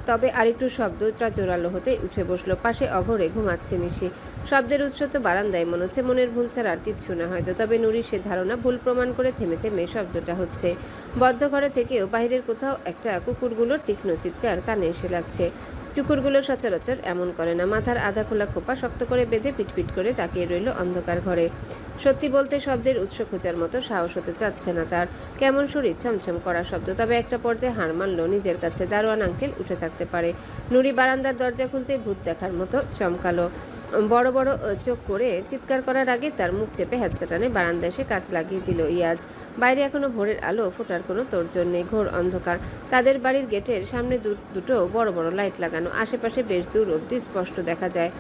তবে আরেকটু শব্দটা জোরালো হতে উঠে বসলো। পাশে অঘরে ঘুমাচ্ছে নিশি। শব্দের উৎস তো বারান্দায় মনে হচ্ছে, মনের ভুল ছাড়া আর কিচ্ছু না হয়তো। তবে নুরি সে ধারণা ভুল প্রমাণ করে থেমে থেমে শব্দটা হচ্ছে। বদ্ধ ঘরে থেকেও বাইরের কোথাও একটা কুকুরগুলোর তীক্ষ্ণ চিৎকার কানে এসে লাগছে। কুকুরগুলো সচরাচর এমন করে না। মাথার আধা খোলা খোপা শক্ত করে বেঁধে পিটপিট করে তাকিয়ে রইল অন্ধকার ঘরে। সত্যি বলতে শব্দের উৎস খোঁজার মতো সাহস হতে চাচ্ছে না তার। কেমন শরীর ছমছম করা শব্দ। তবে একটা পর্যায়ে হার মানল নিজের কাছে। দারোয়ান আঙ্কেল উঠে থাকতে পারে। নুরি বারান্দার দরজা খুলতে ভূত দেখার মতো চমকালো। বড় বড় চোখ করে চিৎকার করার আগে তার মুখ চেপে হ্যাচকা টানে বারান্দায় এসে কাজ লাগিয়ে দিল ইয়াজ। বাইরে এখনো ভোরের আলো ফোটার কোনো তোড়জোড় নেই। ঘোর অন্ধকার। তাদের বাড়ির গেটের সামনে দুটো বড় বড় লাইট লাগানো। আশেপাশে বেশ দূর অব্দি স্পষ্ট দেখা যায়।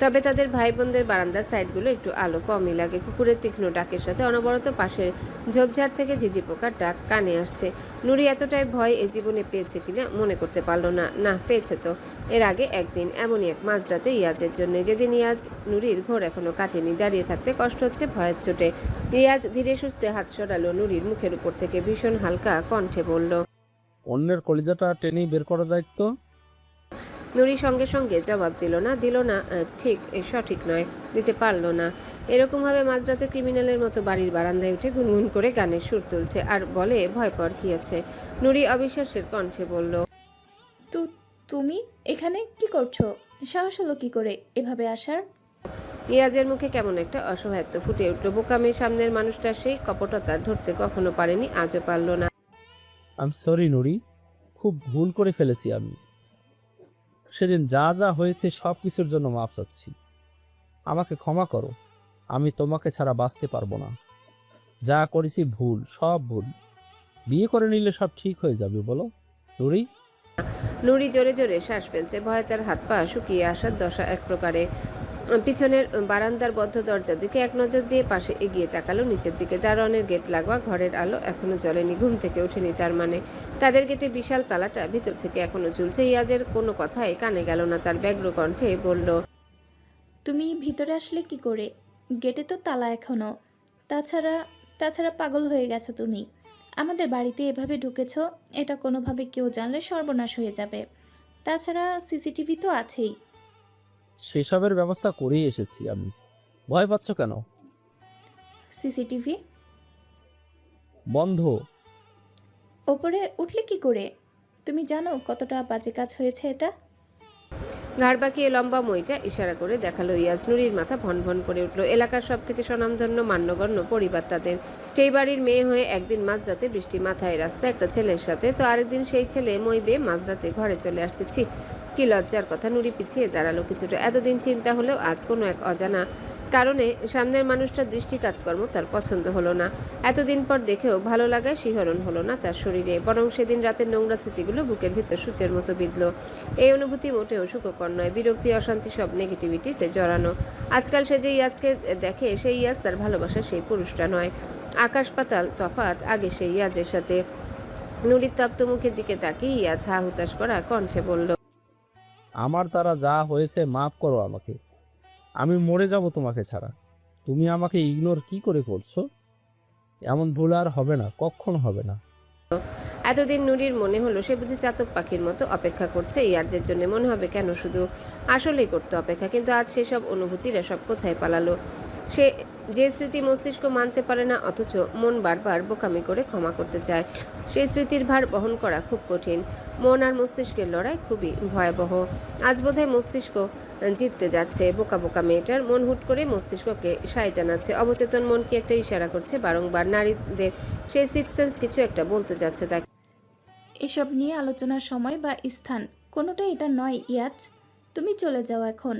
তবে তাদের ভাই বোনদের বারান্দার সাইডগুলো একটু আলো কমই লাগে। কুকুরের তীক্ষ্ণ ডাকের সাথে অনবরত পাশের ঝোপঝাড় থেকে ঝিঝি পোকার ডাক কানে আসছে। নুরি এতটাই ভয় এ জীবনে পেয়েছে কিনা মনে করতে পারলো না। না, পেয়েছে তো। এর আগে একদিন এমনই এক মাঝরাতে ইয়াজের জন্য, যেদিন ইয়াজ নুরির ঘোর এখনো কাটেনি। দাঁড়িয়ে থাকতে কষ্ট হচ্ছে ভয়ের চোটে। ইয়াজ ধীরে সুস্থে হাত সরালো নুরির মুখের উপর থেকে। ভীষণ হালকা কণ্ঠে বলল, অন্যের কলিজাটা টেনেই বের করার দায়িত্ব। নুরি সঙ্গে সঙ্গে জবাব দিল না, ঠিক সঠিক নয়, দিতে পারল না। এরকমভাবে মাঝরাতে ক্রিমিনালের মতো বাড়ির বারান্দায় উঠে গুনগুন করে গানের সুর তুলছে আর বলে ভয় পাওয়ার কি আছে। নুরি অবিশ্বাসের কণ্ঠে বলল, তো তুমি এখানে কি করছো? সাহস হলো কি করে এভাবে আসার? ইয়াজের মুখে কেমন একটা অসহায়ত্ব ফুটে উঠল। বোকামের সামনের মানুষটা সেই কপটতা ধরতে কখনো পারেনি, আজও পারল না। আই এম সরি নুরি, খুব ভুল করে ফেলেছি আমি। সেদিন যা যা হয়েছে সব কিছুর জন্য মাফ চাচ্ছি। আমাকে ক্ষমা করো, আমি তোমাকে ছাড়া বাঁচতে পারবো না। যা করেছি ভুল, সব ভুল। বিয়ে করে নিলে সব ঠিক হয়ে যাবে বলো নুরি। নুরি জোরে জোরে শ্বাস ফেলছে। ভয়ে তার হাত পা শুকিয়ে আসার দশা এক প্রকারে। পিছনের বারান্দার বদ্ধ দরজার দিকে এক নজর দিয়ে পাশে এগিয়ে তাকালো নিচের দিকে। দারোয়ানের গেট লাগোয়া ঘরের আলো এখনো জ্বলেনি। ঘুম থেকে ওঠেনি তার মানে। তাদের গেটে বিশাল তালাটা ভিতর থেকে এখনো ঝুলছে। ইয়াজের কোনো কথাই কানে গেল না। তার ব্যগ্র কণ্ঠে বলল, তুমি ভিতরে আসলে কি করে? গেটে তো তালা এখনো। তাছাড়া তাছাড়া পাগল হয়ে গেছো তুমি। আমাদের বাড়িতে এভাবে ঢুকেছো, এটা কোনোভাবে কেউ জানলে সর্বনাশ হয়ে যাবে। তাছাড়া সিসিটিভি তো আছেই। সেসবের ব্যবস্থা করেই এসেছি আমি। ভয় পাচ্ছ কেন? সিসিটিভি বন্ধ। ওপরে উঠলে কি করে? তুমি জানো কতটা বাজে কাজ হয়েছে এটা? ঘাড় বাঁকিয়ে লম্বা মইটা ইশারা করে দেখালো ইয়াজ। নুরির মাথা ভন ভন করে উঠল। এলাকার সব থেকে স্বনামধন্য মান্যগণ্য পরিবার তাদের। সেই বাড়ির মেয়ে হয়ে একদিন মাঝরাতে বৃষ্টি মাথায় রাস্তায় একটা ছেলের সাথে, তো আরেকদিন সেই ছেলে মই বেয়ে মাঝরাতে ঘরে চলে আসছে। ছি, কি লজ্জার কথা। নুরি পিছিয়ে দাঁড়ালো কিছুটা। এতদিন চিন্তা হলেও আজ কোনো এক অজানা কারণে সামনের মানুষটার দৃষ্টি কাজকর্ম তার পছন্দ হলো না। এতদিন পর দেখেও ভালো লাগায় শিহরণ হলো না তার শরীরে, বরং সেদিন রাতের নোংরা স্মৃতিগুলো বুকের ভিতর সূচের মতো বিঁধল। এই অনুভূতি মোটেও সুখকর নয়। বিরক্তি, অশান্তি সব নেগেটিভিটিতে জড়ানো। আজকাল সে যে ইয়াজকে দেখে, সেই ইয়াজ তার ভালোবাসার সেই পুরুষটা নয়। আকাশ পাতাল তফাৎ আগে সেই ইয়াজের সাথে। নুরির তপ্ত মুখের দিকে তাকিয়ে ইয়াজ হা হুতাশ করা কণ্ঠে বলল, আমার দ্বারা যা হয়েছে মাফ করো আমাকে। আমি মরে যাব তোমাকে ছাড়া। তুমি আমাকে ইগনোর কি করে করছো? এমন ভুল আর হবে না, কখনো হবে না। এতদিন নুরির মনে হলো সে বুঝি চাতক পাখির মতো অপেক্ষা করছে ইয়ার্জের জন্য। মনে হবে কেন, শুধু আসলেই করতে অপেক্ষা। কিন্তু আজ সেসব অনুভূতিরা সব কোথায় পালালো। সে যে স্মৃতি মস্তিষ্ক মানতে পারে না, অথচ মন বারবার বোকামি করে ক্ষমা করতে চায়, সেই স্মৃতির ভার বহন করা খুব কঠিন। মন আর মস্তিষ্কের লড়াই খুবই ভয়াবহ। আজ বোধহয় মস্তিষ্ক জিততে যাচ্ছে। বোকা বোকা মেয়েটার মন হুট করে মস্তিষ্ককে সায় জানাচ্ছে। অবচেতন মন কি একটা ইশারা করছে বারংবার। নারীদের সেই সিক্স সেন্স কিছু একটা বলতে যাচ্ছে তাকে। এসব নিয়ে আলোচনার সময় বা স্থান কোনোটাই এটা নয় ইয়াজ। তুমি চলে যাও এখন।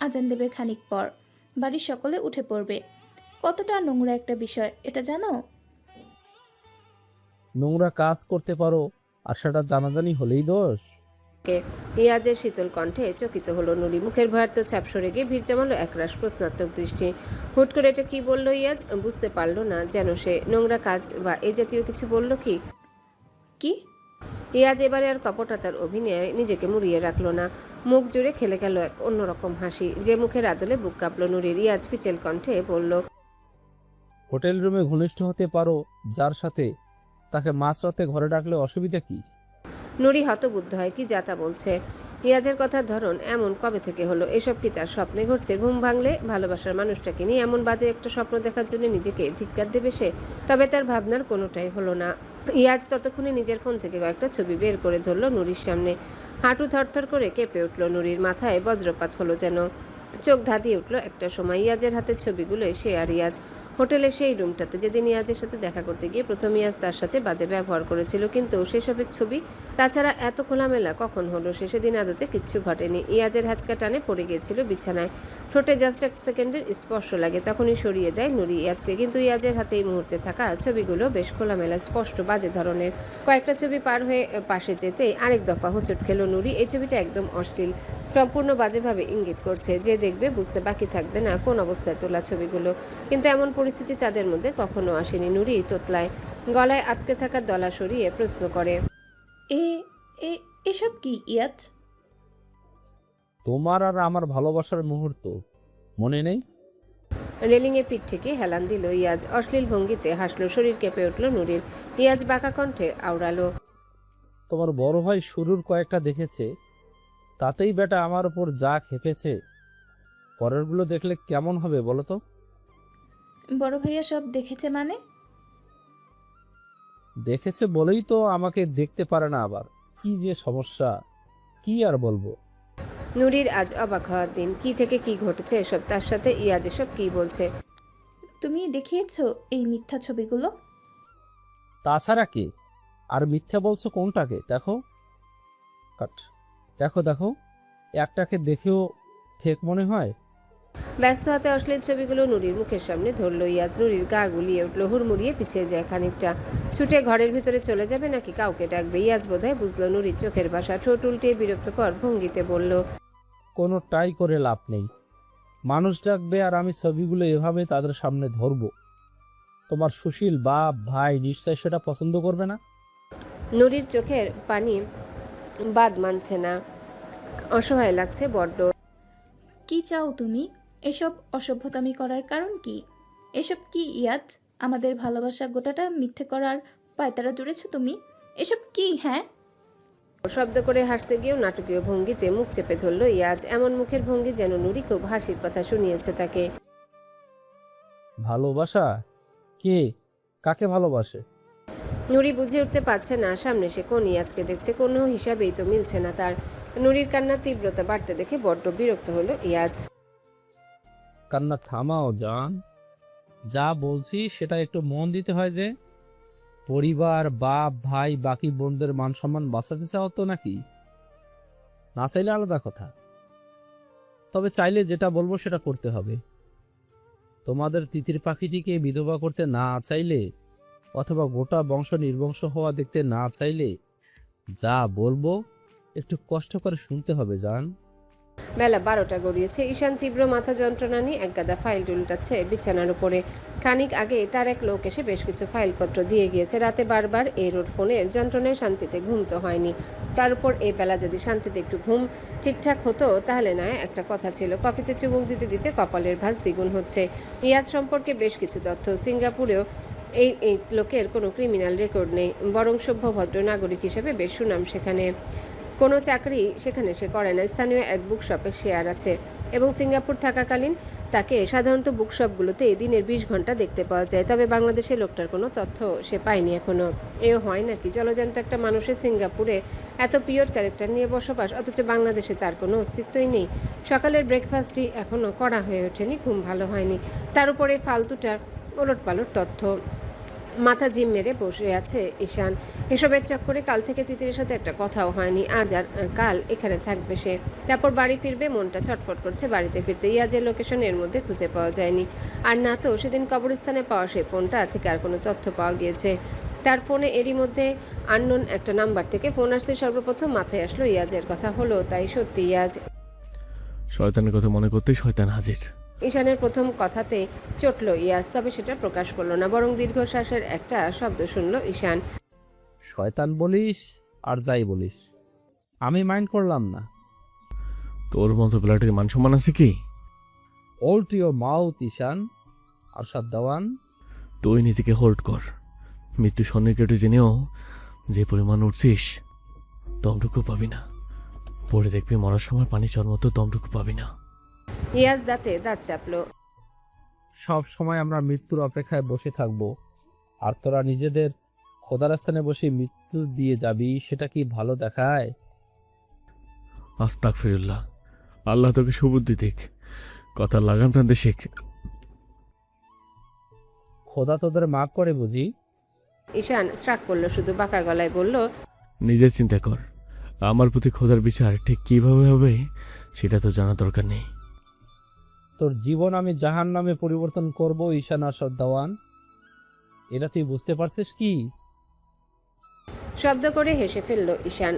আজান দেবে খানিক পর। বাড়ির সকলে উঠে পড়বে। কতটা নোংরা একটা বিষয় এটা জানো? নোংরা কাজ করতে পারো আর সেটা জানাজানি হলেই দোষ? ইয়াজের শীতল কণ্ঠে চকিত হলো নুরি। মুখের ভয়ার্থ ছাপ সরে গিয়ে ভিড় জমালো একরাশ প্রশ্নাত্মক দৃষ্টি। হুট করে এটা কি বলল ইয়াজ? বুঝতে পারল না, যেন সে নোংরা কাজ বা এ জাতীয় কিছু বলল কি। কি? ইয়াজ এবারে আর কপটতার অভিনয়ে নিজেকে মুড়িয়ে রাখলো না। মুখ জুড়ে খেলে গেল এক অন্যরকম হাসি, যে মুখের আদলে বুক কাঁপল নুরির। ইয়াজ ফিচেল কণ্ঠে বলল, হোটেল রুমে ঘনিষ্ঠ হতে পারো যার সাথে, তাকে মাঝরাতে ঘরে ডাকলে অসুবিধা কি? নুরি হতবুদ্ধ হয়, কি যাতা বলছে। ইয়াজের কথার ধরন এমন কবে থেকে হলো? এসব কি তার স্বপ্নে ঘটছে? ঘুম ভাঙলে ভালোবাসার মানুষটাকে নিয়ে এমন বাজে একটা স্বপ্ন দেখার জন্য নিজেকে ধিক্কার দেবে সে? তবে তার ভাবনার কোনোটাই হলো না। ইয়াজ ততক্ষণে নিজের ফোন থেকে কয়েকটা ছবি বের করে ধরল নুরির সামনে। হাঁটু থরথর করে কেঁপে উঠল নুরির, মাথায় বজ্রপাত হলো যেন। চোখ ধাঁধিয়ে উঠল একটা সময়। ইয়াজের হাতের ছবিগুলো সে আর ইয়াজ হোটেলের সেই রুমটাতে যেদিন ইয়াজের সাথে দেখা করতে গিয়ে প্রথম ইয়াজ তার সাথে বাজে ব্যবহার করেছিল, কিন্তু সেসবের ছবি। তাছাড়া এত খোলামেলা কখন হলো? সেদিন আদতে কিচ্ছু ঘটেনি। ইয়াজের হ্যাচকা টানে পড়ে গিয়েছিল বিছানায়। ঠোঁটে জাস্ট এক সেকেন্ডের স্পর্শ লাগে, তখনই সরিয়ে দেয় নুরি ইয়াজকে। কিন্তু ইয়াজের হাতে এই মুহূর্তে থাকা ছবিগুলো বেশ খোলামেলা, স্পষ্ট, বাজে ধরনের। কয়েকটা ছবি পার হয়ে পাশে যেতেই আরেক দফা হোঁচট খেলো নুরি। এই ছবিটা একদম অশ্লীল, সম্পূর্ণ বাজেভাবে ইঙ্গিত করছে। যে দেখবে বুঝতে বাকি থাকবে না কোন অবস্থায় তোলা ছবিগুলো। কিন্তু এমন পরিস্থিতি তাদের মধ্যে কখনো আসেনি। নুরি তোতলায়, গলায় আটকে থাকা দলা সরিয়ে প্রশ্ন করে, এসব কি ইয়াজ? তোমার আর আমার ভালোবাসার মুহূর্ত মনে নেই? রেলিংয়ে পিঠ থেকে হেলান দিল ইয়াজ। অশ্লীল ভঙ্গিতে হাসলো, শরীর কেঁপে উঠল নুরির। ইয়াজ বাঁকা কণ্ঠে আওড়ালো, তোমার বড় ভাই শুরুর কয়েকটা দেখেছে, তাতেই বেটা আমার উপর যা খেপেছে, পরেরগুলো দেখলে কেমন হবে বলো তো? বড় ভাইয়া সব দেখেছে মানে? দেখেছে বলেই তো আমাকে দেখতে পারে না আবার। কি যে সমস্যা, কি আর বলবো। নুরির আজ অবাক হওয়ার দিন। কি থেকে কি ঘটেছে এসব, তার সাথে ইয়াজ এসব কি বলছে। তুমি দেখিয়েছো এই মিথ্যা ছবিগুলো? তাছাড়া কি? আর মিথ্যা বলছো কোনটাকে? দেখো কাট, দেখো দেখো, একটাকে দেখেও ফেক মনে হয়। ব্যস্ত হাতে অশ্লীল ছবিগুলো নুরির মুখের সামনে ধরল ইয়াজ। নুরির গা গুলিয়ে উঠল, হুড়মুড়িয়ে পিছিয়ে যায় খানিকটা। ছুটে ঘরের ভিতরে চলে যাবে নাকি কাউকে ডাকবে? ইয়াজ বোধহয় বুঝলো নুরির চোখের ভাষা। ঠোঁট উল্টিয়ে বিরক্তকর ভঙ্গিতে বলল, কোনো ট্রাই করে লাভ নেই। মানুষ ডাকবে আর আমি ছবিগুলো এভাবে তাদের সামনে ধরবো। তোমার সুশীল বাপ ভাই নিশ্চয় সেটা পছন্দ করবে না। নুরির চোখের পানি বাদ মানছে না, অসহায় লাগছে বড্ড। কি চাও তুমি? এসব অসভ্যতামি করার কারণ কি? এসব কি ইয়াজ? আমাদের ভালোবাসা গোটাটা মিথ্যে করার পায়তারা জুড়েছো তুমি? এসব কি? হ্যাঁ, শব্দ করে হাসতে গিয়েও নাটকীয় ভঙ্গিতে মুখ চেপে ধরল ইয়াজ। এমন মুখের ভঙ্গি যেন নুরি খুব হাসির কথা শুনিয়েছে তাকে। ভালোবাসা? কে কাকে ভালোবাসে? নুরি বুঝে উঠতে পারছে না সামনে সে কোন ইয়াজকে দেখছে। কোনো হিসাবেই তো মিলছে না তার। নুরির কান্নার তীব্রতা বাড়তে দেখে বড্ড বিরক্ত হলো ইয়াজ। কান্না থামাও জান, যা বলছি সেটা একটু মন দিতে হয় যে। পরিবার, বাপ ভাই, বাকি বোনদের মান সম্মান বাঁচাতে চাও তো নাকি? না চাইলে আলাদা কথা, তবে চাইলে যেটা বলবো সেটা করতে হবে। তোমাদের তিতির পাখিটিকে বিধবা করতে না চাইলে, অথবা গোটা বংশ নির্বংশ হওয়া দেখতে না চাইলে, যা বলবো একটু কষ্ট করে শুনতে হবে জান। বেলা 12টা গড়িয়েছে। ঈশান তীব্র মাথা যন্ত্রণা নিয়ে একগাদা ফাইল উল্টাচ্ছে বিছানার উপরে। খানিক আগে তার এক লোক এসে বেশ কিছু ফাইলপত্র দিয়ে গিয়েছে। রাতে বারবার এর ওর ফোনের যন্ত্রণায় শান্তিতে ঘুম তো হয়নি। তার উপর এই বেলা যদি শান্তিতে একটু ঘুম ঠিকঠাক হতো তাহলে নয় একটা কথা ছিল। কফিতে চুমুক দিতে দিতে কপালের ভাঁজ দ্বিগুণ হচ্ছে। ইয়াজ সম্পর্কে বেশ কিছু তথ্য। সিঙ্গাপুরেও এই লোকের কোনো ক্রিমিনাল রেকর্ড নেই, বরং সভ্য ভদ্র নাগরিক হিসেবে বেশ সুনাম সেখানে। কোনো চাকরি সেখানে সে করে না। স্থানীয় এক বুকশপে শেয়ার আছে এবং সিঙ্গাপুর থাকাকালীন তাকে সাধারণত বুকশপগুলোতে দিনের 20 ঘন্টা দেখতে পাওয়া যায়। তবে বাংলাদেশের লোকটার কোনো তথ্য সে পায়নি এখনো। এও হয় নাকি? জলজান্ত একটা মানুষের সিঙ্গাপুরে এত পিওর ক্যারেক্টার নিয়ে বসবাস, অথচ বাংলাদেশে তার কোনো অস্তিত্বই নেই। সকালের ব্রেকফাস্টই এখনও করা হয়ে ওঠেনি, ঘুম ভালো হয়নি, তার উপরে ফালতুটার ওলটপালট তথ্য। মাথা ঝিম মেরে বসে আছে ঈশান। এসবের চক্করে কাল থেকে তিতিরের সাথে একটা কথাও হয়নি। আজ আর কাল এখানে থাকবে সে, তারপর বাড়ি ফিরবে। মনটা ছটফট করছে বাড়িতে ফিরতে। ইয়াজের লোকেশন এর মধ্যে খুঁজে পাওয়া যায়নি। আর না তো সেদিন কবরস্থানে পাওয়া সেই ফোনটা থেকে আর কোনো তথ্য পাওয়া গিয়েছে। তার ফোনে এরই মধ্যে আননোন একটা নাম্বার থেকে ফোন আসতে সর্বপ্রথম মাথায় আসলো ইয়াজের কথা। হলো তাই সত্যি ইয়াজ। শয়তানের কথা মনে করতেই শয়তান হাজির। ঈশানের প্রথম কথাতে চটল ইয়াজ, তবে সেটা প্রকাশ করলো না, বরং দীর্ঘশ্বাসের একটা শব্দ শুনল ঈশান। শয়তান বলিস আর যাই বলিস, আমি মাইন্ড করলাম না। তোর মতো প্লেয়ারের মান সম্মান আছে কি? ওল্ড ইউর মাউথ ঈশান। আরশাদ দেওয়ান, তুই নিজেকে হোল্ড কর। মৃত্যু সন্নিকটে জেনেও যে পরিমাণ উঠছিস, দমটুকু পাবি না। পরে দেখবি মরার সময় পানি চর মতো দমটুকু পাবি না। ইয়াজ দাঁতে দাঁত চাপলো। সব সময় আমরা মৃত্যুর অপেক্ষায় বসে থাকবো, আর তোরা নিজেদের খোদার স্থানে বসে মৃত্যু দিয়ে যাবি, সেটা কি ভালো দেখায়? আস্তাগফিরুল্লাহ, আল্লাহ তোকে সুবুদ্ধি দিক, কথা লাগাম টানতে শেখ। খোদা তোদের মাফ করে বুঝি? ঈশান শ্রাক করলো, শুধু বাঁকা গলায় বলল, নিজের চিন্তা কর, আমার প্রতি খোদার বিচার ঠিক কিভাবে হবে সেটা তো জানা দরকার নেই। তোর জীবন আমি জাহান নামে পরিবর্তন করব ঈশান আরশাদ দেওয়ান, এটা তুই বুঝতে পারছিস কি? শব্দ করে হেসে ফেললো ঈশান।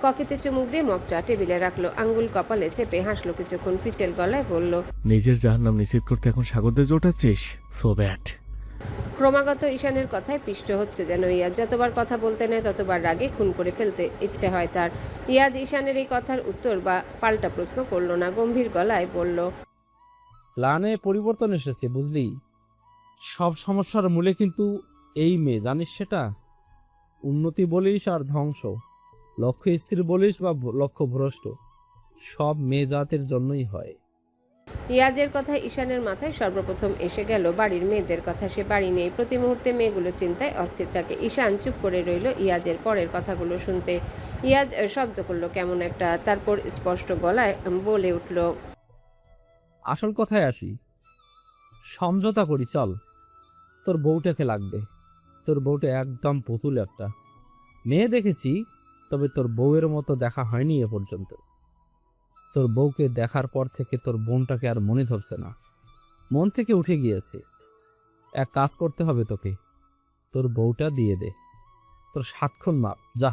কফিতে চুমুক দিয়ে মগটা টেবিলে রাখলো, আঙ্গুল কপালে চেপে হাসলো কিছুক্ষণ, ফিচেল গলায় বলল, নিজের জাহান্নাম নিশ্চিত করতে এখন স্বাগতে জোটাচ্ছিস? So bad. ক্রমাগত ঈশানের কথায় পিষ্ট হচ্ছে যেন ইয়াজ। যতবার কথা বলতে নেয় ততবার রাগে খুন করে ফেলতে ইচ্ছে হয় তার। ইয়াজ ঈশানের এই কথার উত্তর বা পাল্টা প্রশ্ন করলো না, গম্ভীর গলায় বলল, প্ল্যানে পরিবর্তন এসেছে বুঝলি। সব সমস্যার মূলে কিন্তু এই মেয়ে, জানিস সেটা? উন্নতি বলিস আর ধ্বংস, লক্ষ্য স্থির বলিস বা লক্ষ্য ভ্রষ্ট, সব মেয়ে জাতের জন্যই হয়। ইয়াজের কথা ঈশানের মাথায় সর্বপ্রথম এসে গেল বাড়ির মেয়েদের কথা। সে বাড়ি নেই, প্রতি মুহূর্তে মেয়েগুলো চিন্তায় অস্থির থাকে। ঈশান চুপ করে রইল ইয়াজের পরের কথাগুলো শুনতে। ইয়াজ শব্দ করলো কেমন একটা, তারপর স্পষ্ট গলায় বলে উঠল, আসল কথায় আসি, সমঝোতা করি চল। তোর বউটাকে লাগবে, তোর বউটা একদম পুতুল একটা মেয়ে দেখেছি, তবে তোর বউয়ের মতো দেখা হয়নি এ পর্যন্ত। তোর বউকে দেখার পর থেকে তোর বোনটাকে আর মনে ধরছে না, মন থেকে উঠে গিয়েছে। এক কাজ করতে হবে তোকে, তোর বউটা দিয়ে দে, তোর 7 খুন মাপ, যা।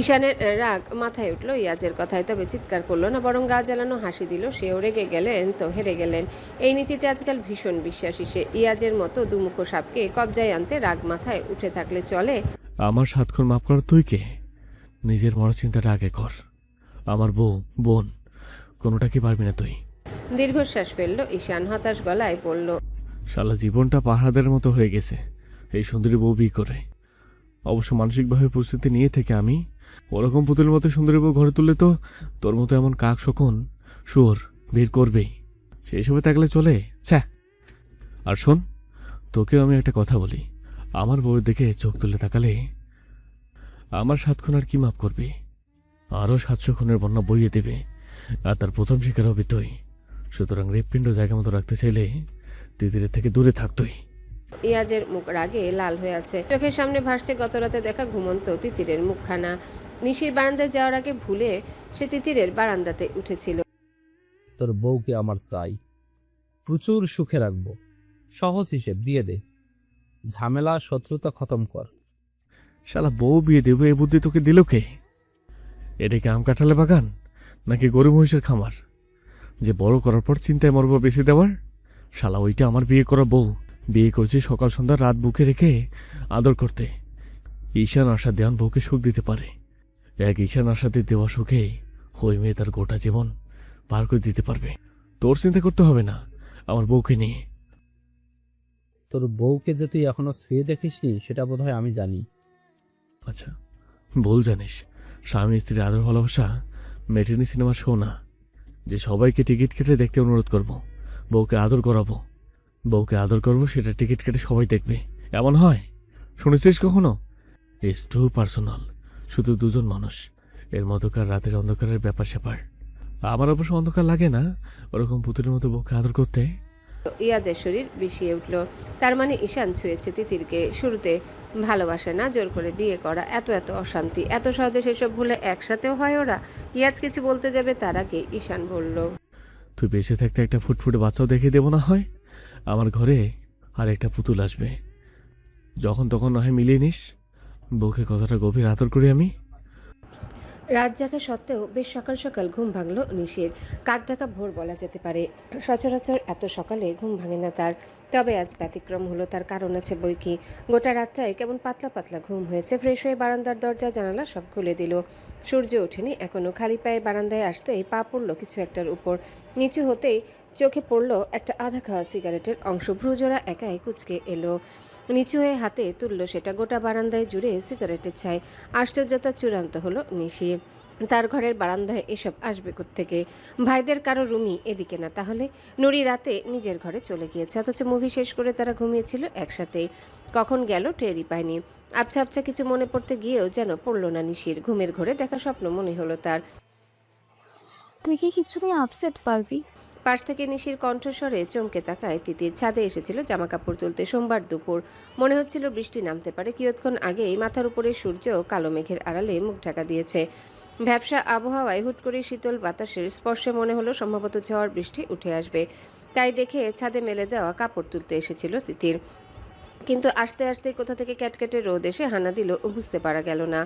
ঈশানের রাগ মাথায় উঠল ইয়াজের কথায়, তবে চিৎকার করলো না, বরং গা জ্বালানো হাসি দিল। সেও রেগে গেলেন তো হেরে গেলেন। এই নীতিতে আজকাল ভীষণ বিশ্বাসী সে। ইয়াজের মতো দুমুখো সাপকে কবজায় আনতে রাগ মাথায় উঠে থাকলে চলে? আমার 7 খুন মাফ কর তুই কে? নিজের মরার চিন্তাটা আগে কর। আমার বউ, বোন, কোনোটা কি পারবি না তুই? দীর্ঘশ্বাস ফেললো ঈশান, হতাশ গলায় বলল, শালা জীবনটা পাহাড়ের মতো হয়ে গেছে এই সুন্দরী বউ বিয়ে করে। অবশ্য মানসিকভাবে প্রস্তুতি নিয়ে থেকে আমি ওরকম পুতুলের মতো সুন্দরী বউ ঘরে তুললে তো তোর মতো এমন কাক শকুন শুয়োর বের করবেই। সেই সবে থাকলে চলে ছ্যা। আর শোন, তোকেও আমি একটা কথা বলি, আমার বউয়ের দিকে চোখ তুলে তাকালে আমার 7 খুন আর কি মাফ করবি? আরও 700 খুনের বন্যা বইয়ে দেবে, আর তার প্রথম শিকার হবি তুই। সুতরাং হৃৎপিণ্ড জায়গা মতো রাখতে চাইলে তিতিরের থেকে দূরে থাকতই। ইয়াজের মুখ রাগে লাল হয়ে আছে, চোখের সামনে ভাসছে গতরাতে দেখা ঘুমন্ত তিতিরের মুখখানা। নিশির বারান্দায় যাওয়ার আগে ভুলে সে তিতিরের বারান্দাতে উঠেছিল। তোর বউকে আমার চাই, প্রচুর সুখে রাখবো, সহজ হিসেব দিয়ে দে, ঝামেলা শত্রুতা খতম কর। শালা বউ বিয়ে দেবো এ বুদ্ধি তোকে দিল কে? এটা কি আম কাঁঠালে বাগান নাকি গরু মহিষের খামার যে বড় করার পর চিন্তায় মরবো বেশি দেওয়ার? শালা ওইটা আমার বিয়ে করা বউ। বিয়ে করছি সকাল সন্ধ্যা রাত বুকে রেখে আদর করতে। ঈশান আশা দেওয়ান বউকে সুখ দিতে পারে, এক ঈশান আশাতে দেওয়া সুখে ওই মেয়ে তার গোটা জীবন পার করে দিতে পারবে। তোর চিন্তা করতে হবে না আমার বউকে নিয়ে। তোর বউকে যে তুই এখনো শুয়ে দেখিসনি সেটা বোধহয় আমি জানি। আচ্ছা, ভুল জানিস। স্বামী স্ত্রীর আদর ভালোবাসা মেটেনি সিনেমার শো না যে সবাইকে টিকিট কেটে দেখতে অনুরোধ করব। বউকে আদর করাবো, বউকে আদর করবো, সেটা টিকিট কেটে সবাই দেখবে, এমন হয়? শুনেছিস কখনো? ইটস টু পার্সোনাল, শুধু দুজন মানুষ, এর মধ্যকার রাতের অন্ধকারের ব্যাপার স্যাপার। আমার অবশ্য অন্ধকার লাগে না ওরকম পুতুলের মতো বউকে আদর করতে। ইয়াজের শরীর বিষিয়ে উঠল। তার মানে ঈশান ছুঁয়েছে তিতিরকে। শুরুতে ভালোবাসে না, জোর করে বিয়ে করা, এত এত অশান্তি, এত সহজে সেসব ভুলে একসাথেও হয় ওরা। ইয়াজ কিছু বলতে যাবে তার আগে ঈশান বলল, তুই বেঁচে থাকতে একটা ফুটফুটে বাচ্চাও দেখে দেবো না হয়? আমার ঘরে আর একটা পুতুল আসবে, যখন তখন নয় মিলিয়ে নিস। বউকে কতটা গভীর আদর করি আমি। রাত জাগা সত্ত্বেও বেশ সকাল সকাল ঘুম ভাঙল নিশির। কাক ডাকা ভোর বলা যেতে পারে। সচরাচর এত সকালে ঘুম ভাঙে না তার, তবে আজ ব্যতিক্রম হলো। তার কারণ আছে বই কি। গোটা রাতটায় কেমন পাতলা পাতলা ঘুম হয়েছে। ফ্রেশ হয়ে বারান্দার দরজা জানালা সব খুলে দিল। সূর্য ওঠেনি এখনো। খালি পায়ে বারান্দায় আসতেই পা পড়ল কিছু একটার উপর। নিচু হতেই চোখে পড়ল একটা আধা খাওয়া সিগারেটের অংশ। ভ্রুজোড়া একাই কুচকে এলো। নিচু হয়ে হাতে তুলল সেটা। গোটা বারান্দায় জুড়ে সিগারেটের ছাই। আশ্চর্যতা চূড়ান্ত হলো নিশি। তার ঘরের বারান্দায় এসব আসবে কোত্থেকে? ভাইদের কারো রুমই এদিকে না তাহলে? নুরি রাতে নিজের ঘরে চলে গিয়েছে, অথচ মুভি শেষ করে তারা ঘুমিয়েছিল একসাথেই। কখন গেল টেরই পায়নি। আবছা আবছা কিছু মনে পড়তে গিয়েও যেন পড়ল না নিশির। ঘুমের ঘরে দেখা স্বপ্ন মনে হলো তার। তুই কি কিছু নিয়ে আপসেট পারবি? পাশ থেকে নিশির কণ্ঠস্বরে চমকে তাকায় তিতির। ছাদে এসেছিল জামা কাপড় তুলতে। সোমবার দুপুর। মনে হচ্ছিল বৃষ্টি নামতে পারে। কিয়ৎক্ষণ আগেই মাথার উপরে সূর্য কালো মেঘের আড়ালে মুখ ঢাকা দিয়েছে। ভ্যাপসা আবহাওয়ায় হুট করে শীতল বাতাসের স্পর্শে মনে হলো সম্ভবত ঝড় বৃষ্টি উঠে আসবে। তাই দেখে ছাদে মেলে দেওয়া কাপড় তুলতে এসেছিল তিতির। কিন্তু আস্তে আস্তে কোথা থেকে ক্যাটকেটে রোদ এসে হানা দিল বুঝতে পারা গেল না।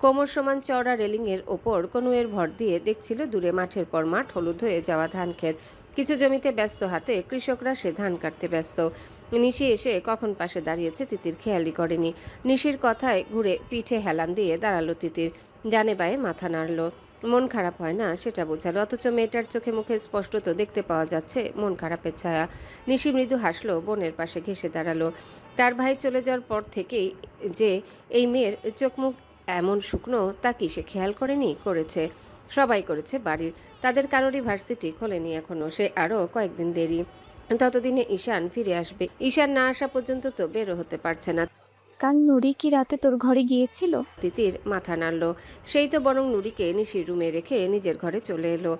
কোমর সমান চওড়া রেলিংয়ের ওপর কনুয়ের ভর দিয়ে দেখছিল দূরে মাঠের পর মাঠ, হলুদ হয়ে যাওয়া ধান ক্ষেত। কিছু জমিতে ব্যস্ত হাতে কৃষকরা সে ধান কাটতে ব্যস্ত। নিশি এসে কখন পাশে দাঁড়িয়েছে তিতির খেয়ালই করেনি। নিশির কথায় ঘুরে পিঠে হেলান দিয়ে দাঁড়ালো তিতির। ডানে বায়ে মাথা নাড়ল। মন খারাপ হয় না সেটা বোঝালো, অথচ মেয়েটার চোখে মুখে স্পষ্টত দেখতে পাওয়া যাচ্ছে মন খারাপের ছায়া। নিশি মৃদু হাসলো, বোনের পাশে ঘেঁষে দাঁড়ালো। তার ভাই চলে যাওয়ার পর থেকেই যে এই মেয়ের চোখ মুখ এমন শুকনো তা কি সে খেয়াল করেনি? করেছে, সবাই করেছে বাড়ির। তাদের কারোরই ভার্সিটি খোলেনি এখনো। সে আরও কয়েকদিন দেরি। ততদিনে ঈশান ফিরে আসবে। ঈশান না আসা পর্যন্ত তো বেরো হতে পারছে না। কাল নুরি কি রাতে তোর ঘরে গিয়েছিল? তিতির মাথা নাড়ল। সেই তো বরং নুরিকে নিশির রুমে রেখে নিজের ঘরে চলে এলো।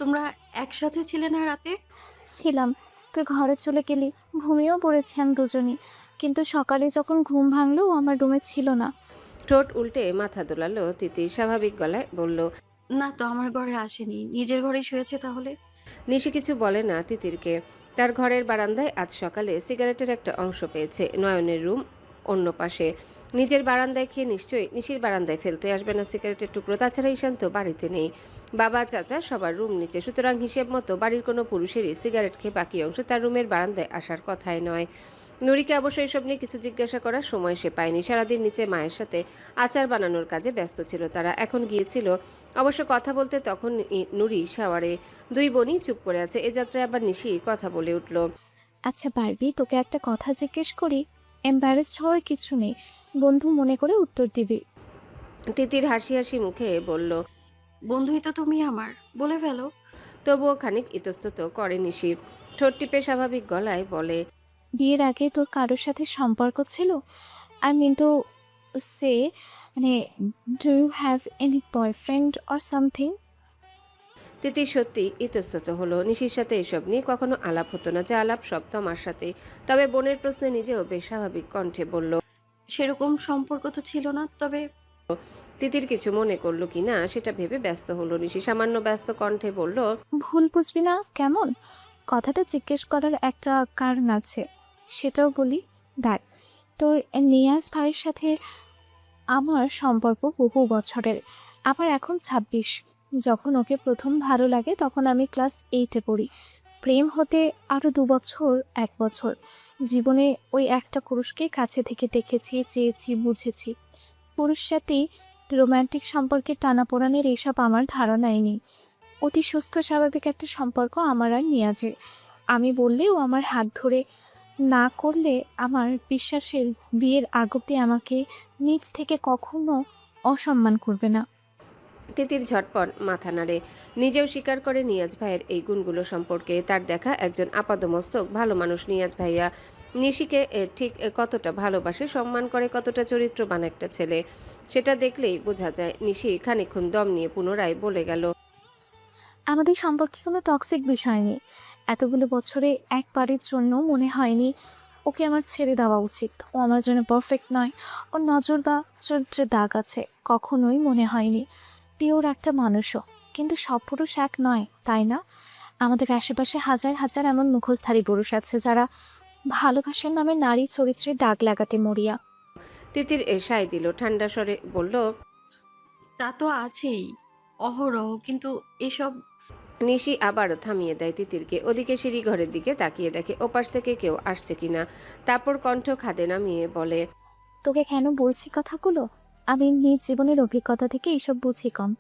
তোমরা একসাথে ছিলে না রাতে? ছিলাম। তুই ঘরে চলে গেলি, ঘুমিয়েও পড়েছিলাম দুজনই। কিন্তু সকালে যখন ঘুম ভাঙলো ও আমার রুমে ছিল না। ঠোঁট উল্টে মাথা দোলালো তিতির। স্বাভাবিক গলায় বলল, না তো, আমার ঘরে আসেনি, নিজের ঘরেই শুয়েছে তাহলে। নিশি কিছু বলে না তিতিরকে। তার ঘরের বারান্দায় আজ সকালে সিগারেটের একটা অংশ পেয়েছে। নয়নের রুম অন্য পাশে। নিজের বারান্দায় খেয়ে নিশ্চয়ই নিশির বারান্দায় ফেলতে আসবে না সিগারেটের টুকরো। তাছাড়া ঈশান তো বাড়িতে নেই। বাবা চাচা সবার রুম নিচে। সুতরাং হিসেব মতো বাড়ির কোনো পুরুষেরই সিগারেট খেয়ে বাকি অংশ তার রুমের বারান্দায় আসার কথাই নয়। নুরিকে অবশ্য এসব নিয়ে কিছু জিজ্ঞাসা করার সময় সে পায়নি। সারাদিন নিচে মায়ের সাথে আচার বানানোর কাজে ব্যস্ত ছিল তারা। এখন গিয়েছিল অবশ্য কথা বলতে তখন নুরি শাওয়ারে। দুই বোনই চুপ করে আছে। এ যাত্রায় আবার নিশি কথা বলে উঠল। আচ্ছা পারবি, তোকে একটা কথা জিজ্ঞেস করি? এম্বারেসড হওয়ার কিছু নেই, বন্ধু মনে করে উত্তর দিবি। তিতির হাসি হাসি মুখে বলল, বন্ধুই তো তুমি আমার, বলে ফেলো। তবুও খানিক ইতস্তত করে নিশি। ঠোঁট টিপে স্বাভাবিক গলায় বলে, বিয়ের আগে তোর কারোর সাথে সম্পর্ক ছিল? আই মিন টু সে, মানে do you have any boyfriend or something? Titir সত্যি ইতস্তত হলো। নিশির সাথে এসব নিয়ে কখনো আলাপ হতো না। যে আলাপ সব তোমার সাথে। তবে বোনের প্রশ্নে নিজেও বেশ স্বাভাবিক কণ্ঠে বলল, সেরকম সম্পর্ক তো ছিল না, তবে। তিতির কিছু মনে করলো কিনা সেটা ভেবে ব্যস্ত হলো নিশি। সামান্য ব্যস্ত কণ্ঠে বলল, ভুল বুঝবি না কেমন? কথাটা জিজ্ঞেস করার একটা কারণ আছে, সেটাও বলি। দেখ, তোর নিয়াজ ভাইয়ের সাথে আমার সম্পর্ক বহু বছরের। আমার এখন 26। যখন ওকে প্রথম ভালো লাগে তখন আমি ক্লাস 8-এ পড়ি। প্রেম হতে আরও 2 বছর, 1 বছর। জীবনে ওই একটা পুরুষকে কাছে থেকে দেখেছি, চেয়েছি, বুঝেছি। পুরুষ সাথেই রোম্যান্টিক সম্পর্কে টানাপোড়ানের এইসব আমার ধারণাই নেই। অতি সুস্থ স্বাভাবিক একটা সম্পর্ক আমার আর নিয়াজের। আমি বললেও আমার হাত ধরে, না করলে আমার বিশ্বাসের বিয়ের আগ অব্দি আমাকে নিজ থেকে কখনো অসম্মান করবে না। তিতির ঝটপট মাথা নাড়ে। নিজেও স্বীকার করে নিয়াজ ভাইয়ের এই গুণগুলো সম্পর্কে। তার দেখা একজন আপাদমস্তক ভালো মানুষ নিয়াজ ভাইয়া। নিশিকে ঠিক কতটা ভালোবাসে, সম্মান করে, কতটা চরিত্রবান একটা ছেলে সেটা দেখলেই বোঝা যায়। নিশি খানিকক্ষণ দম নিয়ে পুনরায় বলে গেল, আমাদের সম্পর্কে কোনো টক্সিক বিষয় নেই। এতগুলো বছরে একবারের জন্য মনে হয়নি ওকে আমার ছেড়ে দেওয়া উচিত। ও আমার জন্য পারফেক্ট নয়, ওর নজর বা চরিত্রে দাগ আছে, কখনোই মনে হয়নি। পিওর একটা মানুষও। কিন্তু সব পুরুষ এক নয়, তাই না? আমাদের আশেপাশে হাজার হাজার এমন মুখোশধারী পুরুষ আছে যারা ভালোবাসার নামে নারী চরিত্রে দাগ লাগাতে মরিয়া। তিতির সায় দিল, ঠান্ডা স্বরে বলল। তা তো আছেই অহরহ, কিন্তু এসব নিশি আবারও থামিয়ে দেয় তিতিরকে। ওদিকে সিঁড়ি ঘরের দিকে তাকিয়ে দেখে ওপাশ থেকে কেউ আসছে কিনা। তারপর কণ্ঠ খাদে নামিয়ে বলে, তোকে কেন বলছি কথাগুলো? আমি নিজ জীবনের অভিজ্ঞতা থেকে এইসব বুঝি কম।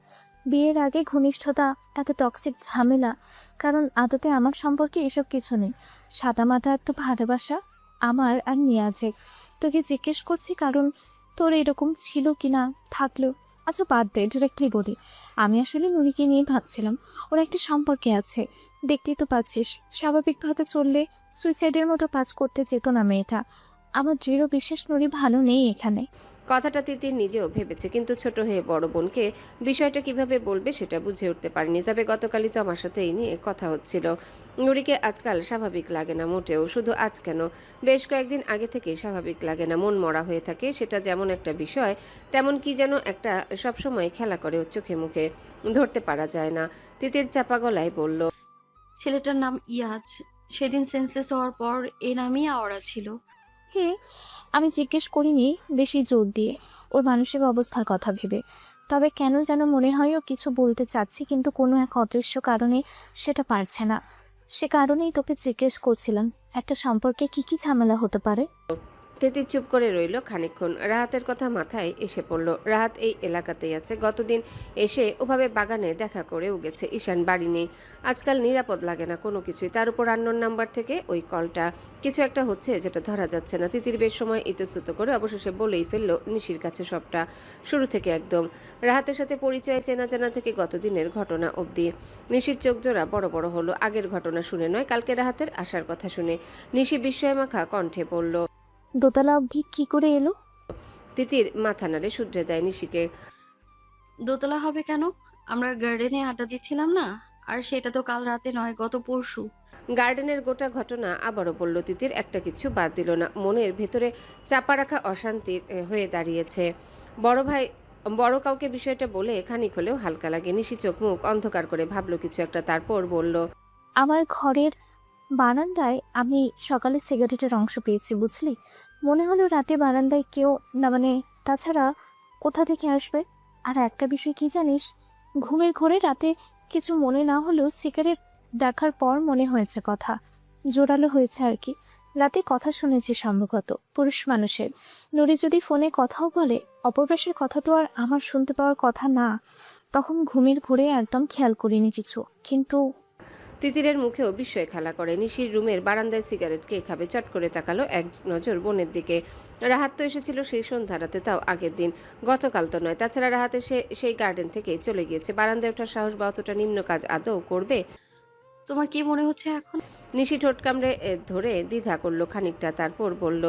বিয়ের আগে ঘনিষ্ঠতা এত টক্সিক ঝামেলা, কারণ আদতে আমার সম্পর্কে এসব কিছু নেই। সাদামাটা একটু ভালোবাসা আমার আর নিয়াজের। তোকে জিজ্ঞেস করছি কারণ তোর এরকম ছিল কিনা, থাকলেও। আচ্ছা বাদ দে, ডিরেক্টলি বলি, আমি আসলে নুরিকে নিয়ে ভাবছিলাম। ওর একটা সম্পর্কে আছে, দেখতেই তো পাচ্ছিস। স্বাভাবিকভাবে চললে সুইসাইডের মতো কাজ করতে যেত না মেয়েটা। আমার দৃঢ় বিশ্বাস নুরি ভালো নেই এখানে। কথাটা তিতির নিজেও ভেবেছে, কিন্তু ছোট হয়ে বড় বোনকে বিষয়টা কিভাবে বলবে সেটা বুঝে উঠতে পারেনি। তবে গতকালই তো আমার সাথে এই নিয়ে কথা হচ্ছিল। নুরিকে আজকাল স্বাভাবিক লাগে না মোটেও। শুধু আজ কেন, বেশ কয়েকদিন আগে থেকেই স্বাভাবিক লাগে না, মন মরা হয়ে থাকে। সেটা যেমন একটা বিষয়, তেমন কি যেন একটা সবসময় খেলা করে ওর চোখে মুখে, ধরতে পারা যায় না। তিতির চাপা গলায় বলল, ছেলেটার নাম ইয়াজ। সেদিন সেন্সলেস হওয়ার পর এ নামই আওড়া ছিল। হে, আমি জিজ্ঞেস করিনি বেশি জোর দিয়ে, ওর মানসিক অবস্থার কথা ভেবে। তবে কেন যেন মনে হয় ও কিছু বলতে চাচ্ছি, কিন্তু কোনো এক অদৃশ্য কারণে সেটা পারছে না। সে কারণেই তোকে জিজ্ঞেস করছিলাম, একটা সম্পর্কে কি কি ঝামেলা হতে পারে। তিতির চুপ করে রইল খানিকক্ষণ। রাহাতের কথা মাথায় এসে পড়ল। রাহাত এই এলাকাতেই আছে। গতদিন এসে ওভাবে বাগানে দেখা করেও গেছে। ঈশান বাড়ি নেই। আজকাল নিরাপদ লাগে না কোনো কিছুই। তার উপর আননোন নাম্বার থেকে ওই কলটা। কিছু একটা হচ্ছে যেটা ধরা যাচ্ছে না। তিতির বেশ সময় ইতস্তত করে অবশেষে বলেই ফেলল নিশির কাছে সবটা, শুরু থেকে একদম। রাহাতের সাথে পরিচয় চেনা জানা থেকে গতদিনের ঘটনা অবধি। নিশির চোখ জোড়া বড় বড় হলো, আগের ঘটনা শুনে নয়, কালকে রাহাতের আসার কথা শুনে। নিশি বিস্ময়মাখা কণ্ঠে বলল, দোতলা অবধি কি করে এলো? তিতির মাথা নাড়ে শুধরে দেয় নিশিকে। দোতলা হবে কেন? আমরা গার্ডেনে আড্ডা দিচ্ছিলাম না? আর সেটা তো কাল রাতে নয়, গত পরশু। গার্ডেনের গোটা ঘটনা আবারও বলল তিতির, একটা কিচ্ছু বাদ দিল না। মনের ভেতরে চাপা রাখা অশান্তির হয়ে দাঁড়িয়েছে। বড় ভাই বড় কাউকে বিষয়টা বলে খানিক হলেও হালকা লাগে। নিশি চোখ মুখ অন্ধকার করে ভাবলো কিছু একটা, তারপর বলল, আমার ঘরের বারান্দায় আমি সকালে সিগারেটের অংশ পেয়েছি, বুঝলি? মনে হলো রাতে বারান্দায় কেউ না, মানে তাছাড়া কোথা থেকে আসবে? আর একটা বিষয় কি জানিস, ঘুমের ঘোরে রাতে কিছু মনে না হলেও সিগারেট দেখার পর মনে হয়েছে কথা, জোরালো হয়েছে আর কি। রাতে কথা শুনেছি সম্ভবত পুরুষ মানুষের। নুরি যদি ফোনে কথাও বলে, অপপ্রবেশের কথা তো আর আমার শুনতে পাওয়ার কথা না। তখন ঘুমের ঘোরে একদম খেয়াল করিনি কিছু, কিন্তু তিতিরের মুখেও বিস্ময় খেলা করে। নিশির রুমের বারান্দায় সিগারেট কে খাবে? চট করে তাকালো এক নজর বোনের দিকে। রাহাত তো এসেছিল সেই সন্ধ্যা রাতে, তাও আগের দিন, গতকাল তো নয়। তাছাড়া রাহাত এসে সেই গার্ডেন থেকেই চলে গিয়েছে। বারান্দায় ওঠার সাহস বা অতটা নিম্ন কাজ আদৌ করবে? তোমার কি মনে হচ্ছে এখন? নিশি ঠোঁট কামড়ে ধরে দ্বিধা করলো খানিকটা, তারপর বলল,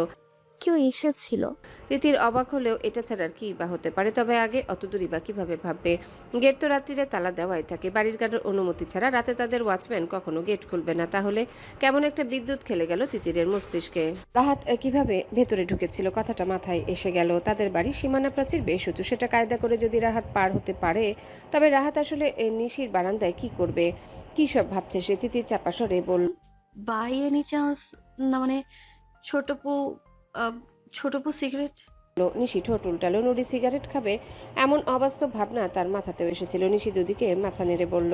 কেউ এসেছিল। তিতির অবাক হলেও এটা ছাড়া আর কি বা হতে পারে? তবে আগে অত দূরই বা কিভাবে ভাববে? গেট তো রাত্রিরে তালা দেওয়াই থাকে। বাড়ির কারোর অনুমতি ছাড়া রাতে তাদের ওয়াচম্যান কখনো গেট খুলবে না। তাহলে কেমন একটা বিদ্যুৎ খেলে গেল তিতিরের মস্তিষ্কে। রাহাত কিভাবে ভেতরে ঢুকেছিল কথাটা মাথায় এসে গেল। তাদের বাড়ির সীমানা প্রাচীর বেশ উঁচু। সেটা কায়দা করে যদি রাহাত পার হতে পারে, তবে রাহাত আসলে নিশির বারান্দায় কি করবে? কি সব ভাবছে সে। তিতির চাপা স্বরে বলল, বাই এনি চান্স, না মানে ছোটপু সিগারেট? নিশি ঠোঁট উল্টালো। নুরি সিগারেট খাবে এমন অবাস্তব ভাবনা তার মাথাতেও এসেছিল। নিশি দুদিকে মাথা নেড়ে বলল,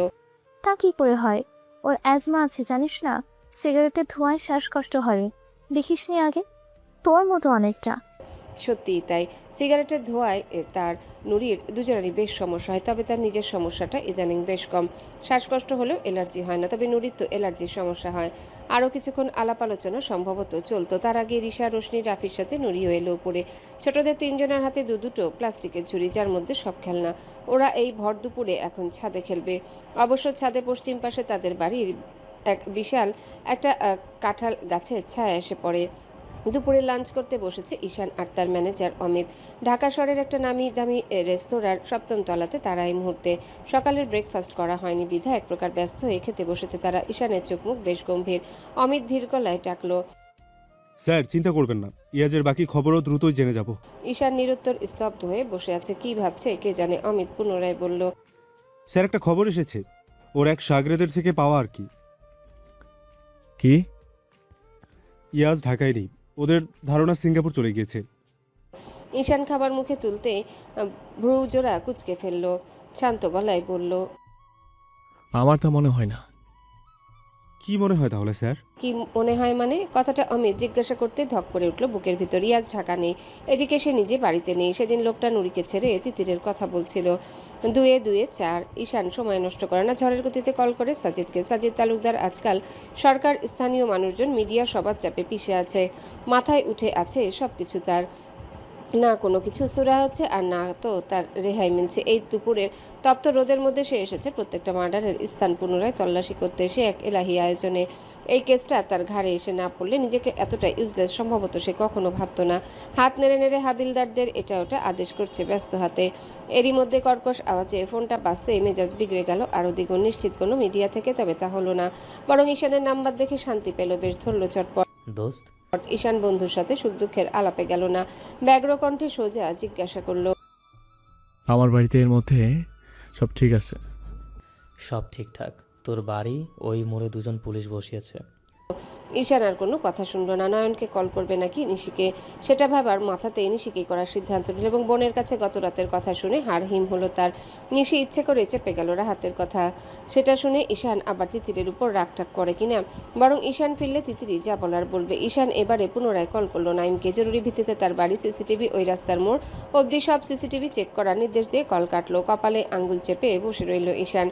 তা কি করে হয়? ওর অ্যাজমা আছে জানিস না? সিগারেটের ধোঁয়ায় শ্বাসকষ্ট হয়, দেখিসনি আগে? তোর মতো অনেকটা। সত্যিই তাই। সিগারেটের ধোঁয়ায় তার নুরির দুজনেরই বেশ সমস্যা হয়। তবে তার নিজের সমস্যাটা ইদানিং বেশ কম। শ্বাসকষ্ট হলেও এলার্জি হয় না। তবে নুরির তো এলার্জির সমস্যা হয়। আরও কিছুক্ষণ আলাপ আলোচনা সম্ভবত চলতো। তার আগে রিশা, রোশনি, রাফির সাথে নুরিও এলো উপরে। ছোটদের তিনজনের হাতে দুটো প্লাস্টিকের ঝুড়ি, যার মধ্যে সব খেলনা। ওরা এই ভর দুপুরে এখন ছাদে খেলবে। অবশ্য ছাদে পশ্চিম পাশে তাদের বাড়ির এক বিশাল একটা কাঁঠাল গাছের ছায়া এসে পড়ে। দুপুরে লাঞ্চ করতে বসেছে ঈশান আর তার ম্যানেজার অমিত। ঢাকা শহরের একটা নামি দামি রেস্তোরাঁর 7ম তলাতে তারা এই মুহূর্তে। সকালের ব্রেকফাস্ট করা হয়নি বিধা এক প্রকার ব্যস্ত হয়ে খেতে বসেছে তারা। ঈশানের চোখ মুখ বেশ গম্ভীর। অমিত ধীর গলায় ডাকলো, স্যার চিন্তা করবেন না, ইয়াজের বাকি খবরও দ্রুতই জেনে যাব। ঈশান নিরুত্তর স্তব্ধ হয়ে বসে আছে। কি ভাবছে কে জানে। অমিত পুনরায় বলল, স্যার একটা খবর এসেছে, ওর এক শাগরেদের থেকে পাওয়া আর কি। কি? ইয়াজ ঢাকায় নেই, ওদের ধারণা সিঙ্গাপুর চলে গিয়েছে। ঈশান খাবার মুখে তুলতে ভ্রু জোড়া কুঁচকে ফেলল, শান্ত গলায় বলল, আমার তা মনে হয় না। কি মনে হয় তাহলে স্যার? কি মনে হয় মানে? কথাটা অমিত জিজ্ঞাসা করতে ধক করে উঠল বুকের ভিতর। ইয়াজ ঢাকা নেই, এদিকে সে নিজে বাড়িতে নেই। সেদিন লোকটা নুরিকে ছেড়ে তিতিরের কথা বলছিল। দুয়ে দুয়ে চার। ঈশান সময় নষ্ট করে না, ঝড়ের গতিতে কল করে সাজিদকে। সাজিদ তালুকদার আজকাল সরকার, স্থানীয় মানুষজন, মিডিয়া সবার চাপে পিষে আছে, মাথায় উঠে আছে সবকিছু তার। না কোনো কিছু সুরা হচ্ছে আর না তো তার রেহাই মিলছে। এই দুপুরের তপ্ত রোদের মধ্যে সে এসেছে প্রত্যেকটা মার্ডারের স্থান পুনরায় তল্লাশি করতে। সে এক এলাহি আয়োজনে। এই কেসটা তার ঘাড়ে এসে না পড়লে নিজেকে এতটা ইউজলেস সম্ভবত সে কখনো ভাবতো না। হাত নেড়ে নেড়ে হাবিলদারদের এটা ওটা আদেশ করছে ব্যস্ত হাতে। এরই মধ্যে কর্কশ আওয়াজে ফোনটা বাজতে মেজাজ বিগড়ে গেল আরও দ্বিগুণ। নিশ্চিত কোনো মিডিয়া থেকে, তবে তা হলো না। বরং ঈশানের নাম্বার দেখে শান্তি পেল, বেশ ধরল চটপট। দোস্ত, ঈশান বন্ধুর সাথে সুখ দুঃখের আলাপে গেল না, ব্যগ্র কণ্ঠে সোজা জিজ্ঞাসা করল, আমার বাড়িতে এর মধ্যে সব ঠিক আছে? সব ঠিকঠাক। তোর বাড়ি ওই মোড়ে দুজন পুলিশ বসিয়েছে। ঈশান আর কোনো কথা শুনল না। নয়নকে কল করবে নাকি নিশিকে, সেটা ভাবার মাথাতেই নিশিকেই করার সিদ্ধান্ত নিল। এবং বোনের কাছে গত রাতের কথা শুনে হাড় হিম হলো তার। নিশি ইচ্ছে করে চেপে গেল রাহাতের কথা। সেটা শুনে ঈশান আবার তিতিরের উপর রাগটাক করে কিনা। বরং ঈশান ফিরলে তিতিরি যা বলার বলবে। ঈশান এবারে পুনরায় কল করলো নাইমকে। জরুরি ভিত্তিতে তার বাড়ি, সিসিটিভি, ওই রাস্তার মোড় অবধি সব সিসিটিভি চেক করার নির্দেশ দিয়ে কল কাটলো। কপালে আঙ্গুল চেপে বসে রইল ঈশান।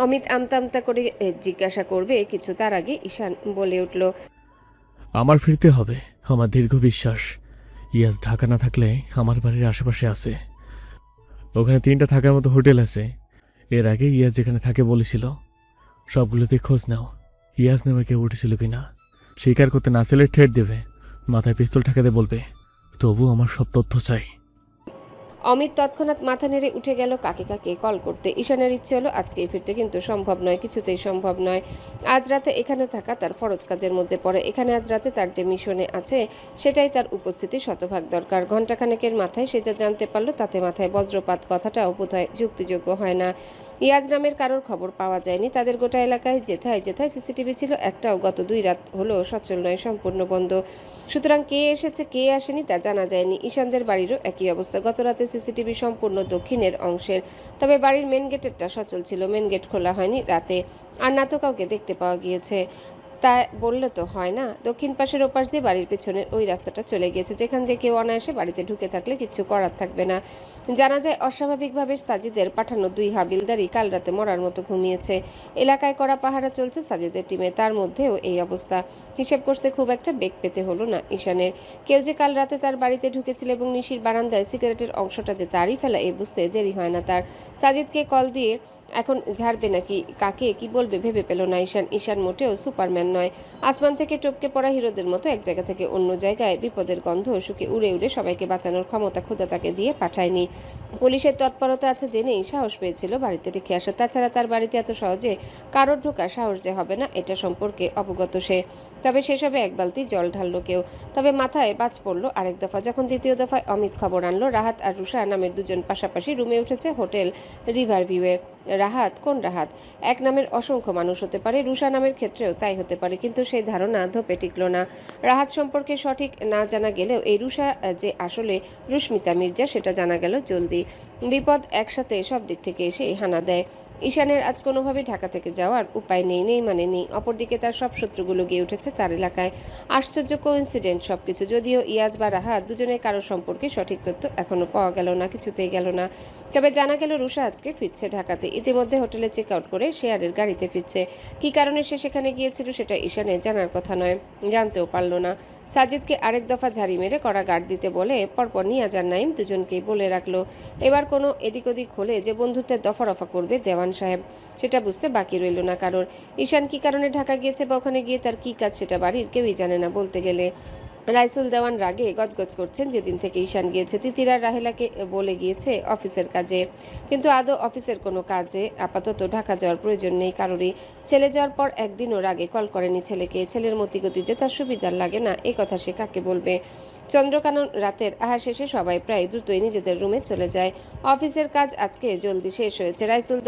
অমিত আমতা আমতা করে জিজ্ঞাসা করবে কিছু, তার আগে ঈশান বলে উঠল, আমার ফিরতে হবে। আমার দীর্ঘ বিশ্বাস ইয়াজ ঢাকা না থাকলে আমার বাড়ির আশেপাশে আছে। ওখানে 3টা থাকার মতো হোটেল আছে। এর আগে ইয়াজ যেখানে থাকে বলেছিল। সবগুলোতে খোঁজ নাও, ইয়াজ নামে কেউ উঠেছিল কিনা। স্বীকার করতে না চাইলে ঠেট দেবে, মাথায় পিস্তল ঠেকাতে বলবে। তবু আমার সব তথ্য চাই। অমিত তৎক্ষণাৎ মাথা নেড়ে উঠে গেল কাকে কাকে কল করতে। ঈশানের ইচ্ছে হলো আজকেই ফিরতে, কিন্তু সম্ভব নয়, কিছুতেই সম্ভব নয়। আজ রাতে এখানে থাকা তার ফরজ কাজের মধ্যে পড়ে। এখানে আজ রাতে তার যে মিশনে আছে সেটাই তার উপস্থিতি শতভাগ দরকার। ঘণ্টাখানেকের মাথায় সে যা জানতে পারলো তাতে মাথায় বজ্রপাত। কথাটাও বোধহয় যুক্তিযোগ্য হয় না। ইয়াজ নামের কারোর খবর পাওয়া যায়নি। তাদের গোটা এলাকায় যেথায় যেথায় সিসিটিভি ছিল একটাও গত 2 রাত হলো সচল নয়, সম্পূর্ণ বন্ধ। সুতরাং কে এসেছে কে আসেনি তা জানা যায়নি। ঈশানদের বাড়িরও একই অবস্থা। গত রাতে সিসিটিভি সম্পূর্ণ দক্ষিণের অংশের, তবে বাড়ির মেন গেটেরটা সচল ছিল। মেন গেট খোলা হয়নি রাতে, আর না তো কাউকে দেখতে পাওয়া গিয়েছে। তা বললে তো হয় না। দক্ষিণ পাশের ওপাশ দিয়ে বাড়ির পেছনের ওই রাস্তাটা চলে গিয়েছে, যেখান দিয়ে কেউ অনায়াসে বাড়িতে ঢুকে থাকলে কিছু করার থাকবে না। জানা যায় অস্বাভাবিকভাবে সাজিদের পাঠানো 2 হাবিলদারই কাল রাতে মরার মতো ঘুমিয়েছে। এলাকায় কড়া পাহারা চলছে সাজিদের টিমে, তার মধ্যেও এই অবস্থা। হিসেব করতে খুব একটা বেগ পেতে হলো না ঈশানের। কেউ যে কাল রাতে তার বাড়িতে ঢুকেছিল এবং নিশির বারান্দায় সিগারেটের অংশটা যে তারই ফেলা, এ বুঝতে দেরি হয় না তার। সাজিদকে কল দিয়ে এখন ঝাড়বে নাকি কাকে কি বলবে ভেবে পেল না ঈশান। ঈশান মোটেও সুপারম্যান নয়। আসমান থেকে টপকে পড়া হিরোদের মতো এক জায়গা থেকে অন্য জায়গায় বিপদের গন্ধ শুকে উড়ে উড়ে সবাইকে বাঁচানোর ক্ষমতা খোদা তাকে দিয়ে পাঠায়নি। পুলিশের তৎপরতা আছে জেনেই সাহস পেয়েছিল বাড়িতে রেখে আসা। তাছাড়া তার বাড়িতে এত সহজে কারোর ঢোকার সাহস যে হবে না এটা সম্পর্কে অবগত সে। তবে সেসবে এক বালতি জল ঢাললো কেউ। তবে মাথায় বাজ পড়লো আরেক দফা, যখন দ্বিতীয় দফায় অমিত খবর আনলো রাহাত আর রুষা নামের 2 জন পাশাপাশি রুমে উঠেছে হোটেল রিভার ভিউয়ে। রাহাত কোন রাহাত? এক নামের অসংখ্য মানুষ হতে পারে, রুষা নামের ক্ষেত্রেও তাই হতে পারে, কিন্তু সেই ধারণা ধোপে টিকল না। রাহাত সম্পর্কে সঠিক না জানা গেলেও এই রুষা যে আসলে রুস্মিতা মির্জা সেটা জানা গেল জলদি। বিপদ একসাথে সব দিক থেকে এসে হানা দেয়। ঈশানের আজ কোনোভাবে ঢাকা থেকে যাওয়ার উপায় নেই, নেই মানে নেই। অপরদিকে তার সব শত্রুগুলো গিয়ে উঠেছে তার এলাকায়। আশ্চর্য কোইন্সিডেন্ট সবকিছু। যদিও ইয়াজ বা রাহাত দুজনের কারো সম্পর্কে সঠিক তথ্য এখনো পাওয়া গেল না, কিছুতেই গেল না। তবে জানা গেল রুষা আজকে ফিরছে ঢাকাতে। ইতিমধ্যে হোটেলে চেক আউট করে শেয়ারের গাড়িতে ফিরছে। কী কারণে সে সেখানে গিয়েছিল সেটা ঈশানের জানার কথা নয়, জানতেও পারল না। সাজিদকে আরেক দফা ঝাড়ি মেরে কড়া গার্ড দিতে বলে পরপর নিয়াজ আর নাইম দুজনকেই বলে রাখলো। এবার কোনো এদিক ওদিক হলে যে বন্ধুত্বের দফা রফা করবে দেওয়ান সাহেব, সেটা বুঝতে বাকি রইল না কারোর। ঈশান কী কারণে ঢাকা গিয়েছে বা ওখানে গিয়ে তার কী কাজ সেটা বাড়ির কেউই জানে না বলতে গেলে। রাইসুল দেওয়ান রাগে গজগজ করছেন যেদিন থেকে ঈশান গিয়েছে। তিতিরা রাহেলাকে বলে গিয়েছে অফিসের কাজে, কিন্তু আদৌ অফিসের কোনো কাজে আপাতত ঢাকা যাওয়ার প্রয়োজন নেই কারোরই। ছেলে যাওয়ার পর একদিনও রাগে কল করেনি ছেলেকে। ছেলের মতিগতি যে তার সুবিধার লাগে না এ কথা সে কাকে বলবে। চন্দ্রকানন রাতের আহার শেষে সবাই প্রায় দ্রুতই নিজেদের রুমে চলে যায়। অফিসের কাজ আজকে জলদি শেষ হয়েছে। রাইসুল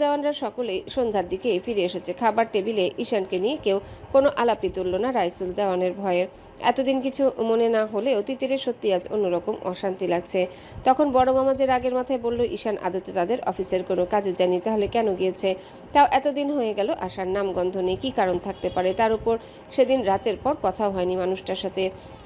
দেওয়ানরা সকলেই সন্ধ্যার দিকে ফিরে এসেছে। খাবার টেবিলে ঈশানকে নিয়ে কেউ কোনো আলাপই তুলল না রাইসুল দেওয়ানের ভয়ে। এতদিন কিছু মনে না হলেও তিতিরের সত্যি আজ অন্যরকম অশান্তি লাগছে। তখন বড় মামা যে রাগের মাথায় বলল ঈশান আদতে তাদের অফিসের কোনো কাজে যায়নি, তাহলে কেন গিয়েছে? তাও এতদিন হয়ে গেল আসার নামগন্ধ নেই। কী কারণ থাকতে পারে? তার উপর সেদিন রাতের পর কথাও হয়নি মানুষটার সাথে।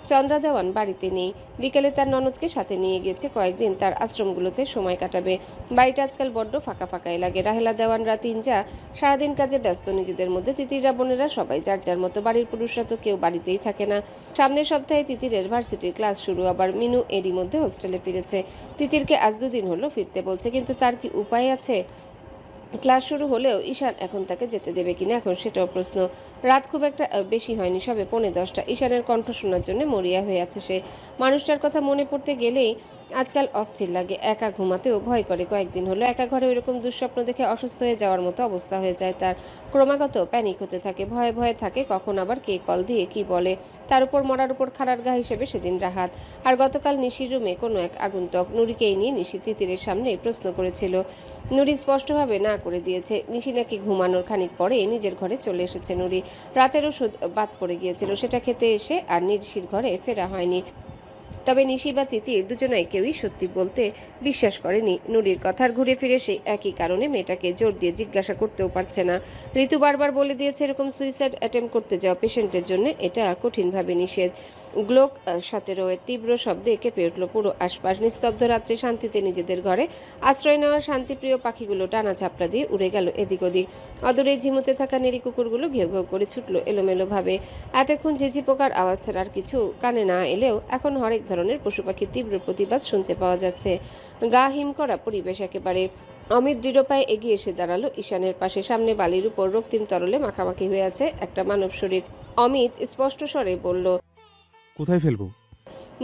চন্দ্রা দেওয়ান বাড়িতে নেই। বিকেলে তার ননদকে সাথে নিয়ে গিয়েছে, কয়েকদিন তার আশ্রমগুলোতে সময় কাটাবে। বাড়িটা আজকাল বড্ড ফাঁকা ফাঁকাই লাগে। রাহেলা দেওয়ানরা তিনজা সারাদিন কাজে ব্যস্ত নিজেদের মধ্যে। তিতিররা বোনেরা সবাই যার যার মতো। বাড়ির পুরুষরা তো কেউ বাড়িতেই থাকে না। সামনের সপ্তাহে তিতিরের ভার্সিটির ক্লাস শুরু, আবার মিনু এরই মধ্যে হোস্টেলে ফিরেছে। তিতিরকে আজ 2 দিন হলো ফিরতে বলছে, কিন্তু তার কি উপায় আছে? ক্লাস শুরু হলেও ঈশান এখন তাকে যেতে দেবে কিনা এখন সেটাও প্রশ্ন। রাত খুব একটা বেশি হয়নি, সবে 9:45। ঈশানের কণ্ঠ শোনার জন্য মরিয়া হয়ে আছে সে। মানুষটার কথা মনে পড়তে গেলেই আজকাল অস্থির লাগে। একা ঘুমাতেও ভয় করে। কয়েকদিন হলো একা ঘরে ওইরকম দুঃস্বপ্ন দেখে অসুস্থ হয়ে যাওয়ার মতো অবস্থা হয়ে যায় তার। ক্রমাগত প্যানিক হতে থাকে, ভয়ে ভয়ে থাকে কখন আবার কে কল দিয়ে কি বলে। তার উপর মরার উপর খাড়ার গা হিসেবে সেদিন রাহাত। আর গতকাল নিশির রুমে কোনো এক আগন্তুক নুরিকেই নিয়ে নিশি তিতিরের সামনে প্রশ্ন করেছিল। নুরি স্পষ্টভাবে না করে দিয়েছে। নিশি নাকি ঘুমানোর খানিক পরে নিজের ঘরে চলে এসেছে নুরি। রাতের ওষুধ বাদ পড়ে গিয়েছিল, সেটা খেতে এসে আর নিশির ঘরে ফেরা হয়নি। তবে নিশি বা তিতির দুজনাই কেউই সত্যি বলতে বিশ্বাস করেনি নুরির কথার। ঘুরে ফিরে সেই একই কারণে মেয়েটাকে জোর দিয়ে জিজ্ঞাসা করতেও পারছে না। ঋতু বারবার বলে দিয়েছে এরকম সুইসাইড অ্যাটেম্প করতে যাওয়া পেশেন্টের জন্য এটা কঠিনভাবে নিষেধ। গ্লোক 17 এর তীব্র শব্দে কেঁপে উঠল পুরো আশপাশ। নিস্তব্ধ রাত্রে শান্তিতে নিজেদের ঘরে আশ্রয় নেওয়া শান্তিপ্রিয় পাখিগুলো ডানা ঝাপটা দিয়ে উড়ে গেল এদিক ওদিক। অদূরে ঝিমুতে থাকা নেড়ি কুকুরগুলো ঘেউ ঘেউ করে ছুটলো এলোমেলোভাবে। এতক্ষণ ঝিঝি পোকার আওয়াজ ছাড়া আর কিছু কানে না এলেও এখন হরেক ধরনের পশু পাখির তীব্র প্রতিবাদ শুনতে পাওয়া যাচ্ছে। গা হিম করা পরিবেশ একেবারে। অমিত দৃঢ় পায়ে এগিয়ে এসে দাঁড়ালো ঈশানের পাশে। সামনে বালির উপর রক্তিম তরলে মাখামাখি হয়ে আছে একটা মানব শরীর। অমিত স্পষ্ট স্বরে বলল, কোথায় ফেলবো?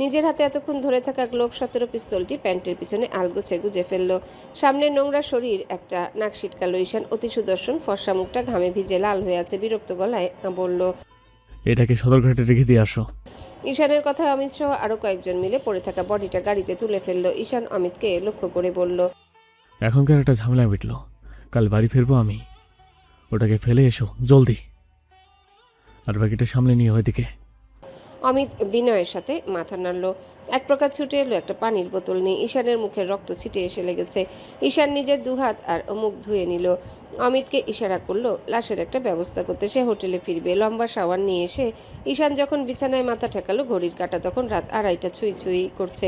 নিজের হাতে এতক্ষণ ধরে থাকা গ্লোক 17 পিস্তলটি প্যান্টের পিছনে আলগোছে গুজে ফেলল। সামনের নোংরা শরীর একটা নাক সিটকালো ঈশান। অতি সুদর্শন ফর্সা মুখটা ঘামে ভিজে লাল হয়ে আছে। বিরক্ত গলায় বলল, এটাকে সদরঘাটে রেখে দিয়ে আসো। ঈশানের কথায় অমিত সহ আরো কয়েকজন মিলে পড়ে থাকা বডিটা গাড়িতে তুলে ফেললো। ঈশান অমিতকে লক্ষ্য করে বলল, এখনকার একটা ঝামেলা মিটলো, কাল বাড়ি ফিরবো আমি। ওটাকে ফেলে এসো জলদি, আর বাকিটা সামলে নিয়ে ওইদিকে। অমিত বিনয়ের সাথে মাথা নাড়ল। এক প্রকার ছুটে এলো একটা পানির বোতল নিয়ে। ঈশানের মুখের রক্ত ছিটে এসে লেগেছে। ঈশান নিজের দুহাত আর মুখ ধুয়ে নিল। অমিতকে ইশারা করলো লাশের একটা ব্যবস্থা করতে। সে হোটেলে ফিরবে। লম্বা শাওয়ার নিয়ে এসে ঈশান যখন বিছানায় মাথা ঠেকালো, ঘড়ির কাঁটা তখন রাত 2:30 ছুঁই ছুঁই করছে।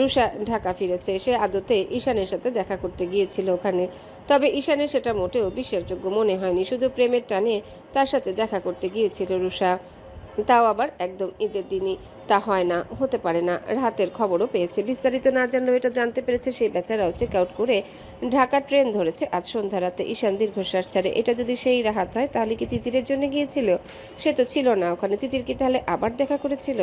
রুষা ঢাকা ফিরেছে। সে আদতে ঈশানের সাথে দেখা করতে গিয়েছিল ওখানে। তবে ঈশানের সেটা মোটেও বিশ্বাসযোগ্য মনে হয়নি। শুধু প্রেমের টানে তার সাথে দেখা করতে গিয়েছিল রুষা, তাও আবার একদম ঈদের দিনই। তা হয় না, হতে পারে না। রাহাতের খবরও পেয়েছে। বিস্তারিত না জানলেও এটা জানতে পেরেছে সেই বেচারাও চেক আউট করে ঢাকা ট্রেন ধরেছে আজ সন্ধ্যা রাতে। ঈশান দীর্ঘশ্বাস ছাড়ে। এটা যদি সেই রাহাত হয় তাহলে কি তিতিরের জন্য গিয়েছিল? সে তো ছিল না ওখানে। তিতির কি তাহলে আবার দেখা করেছিল?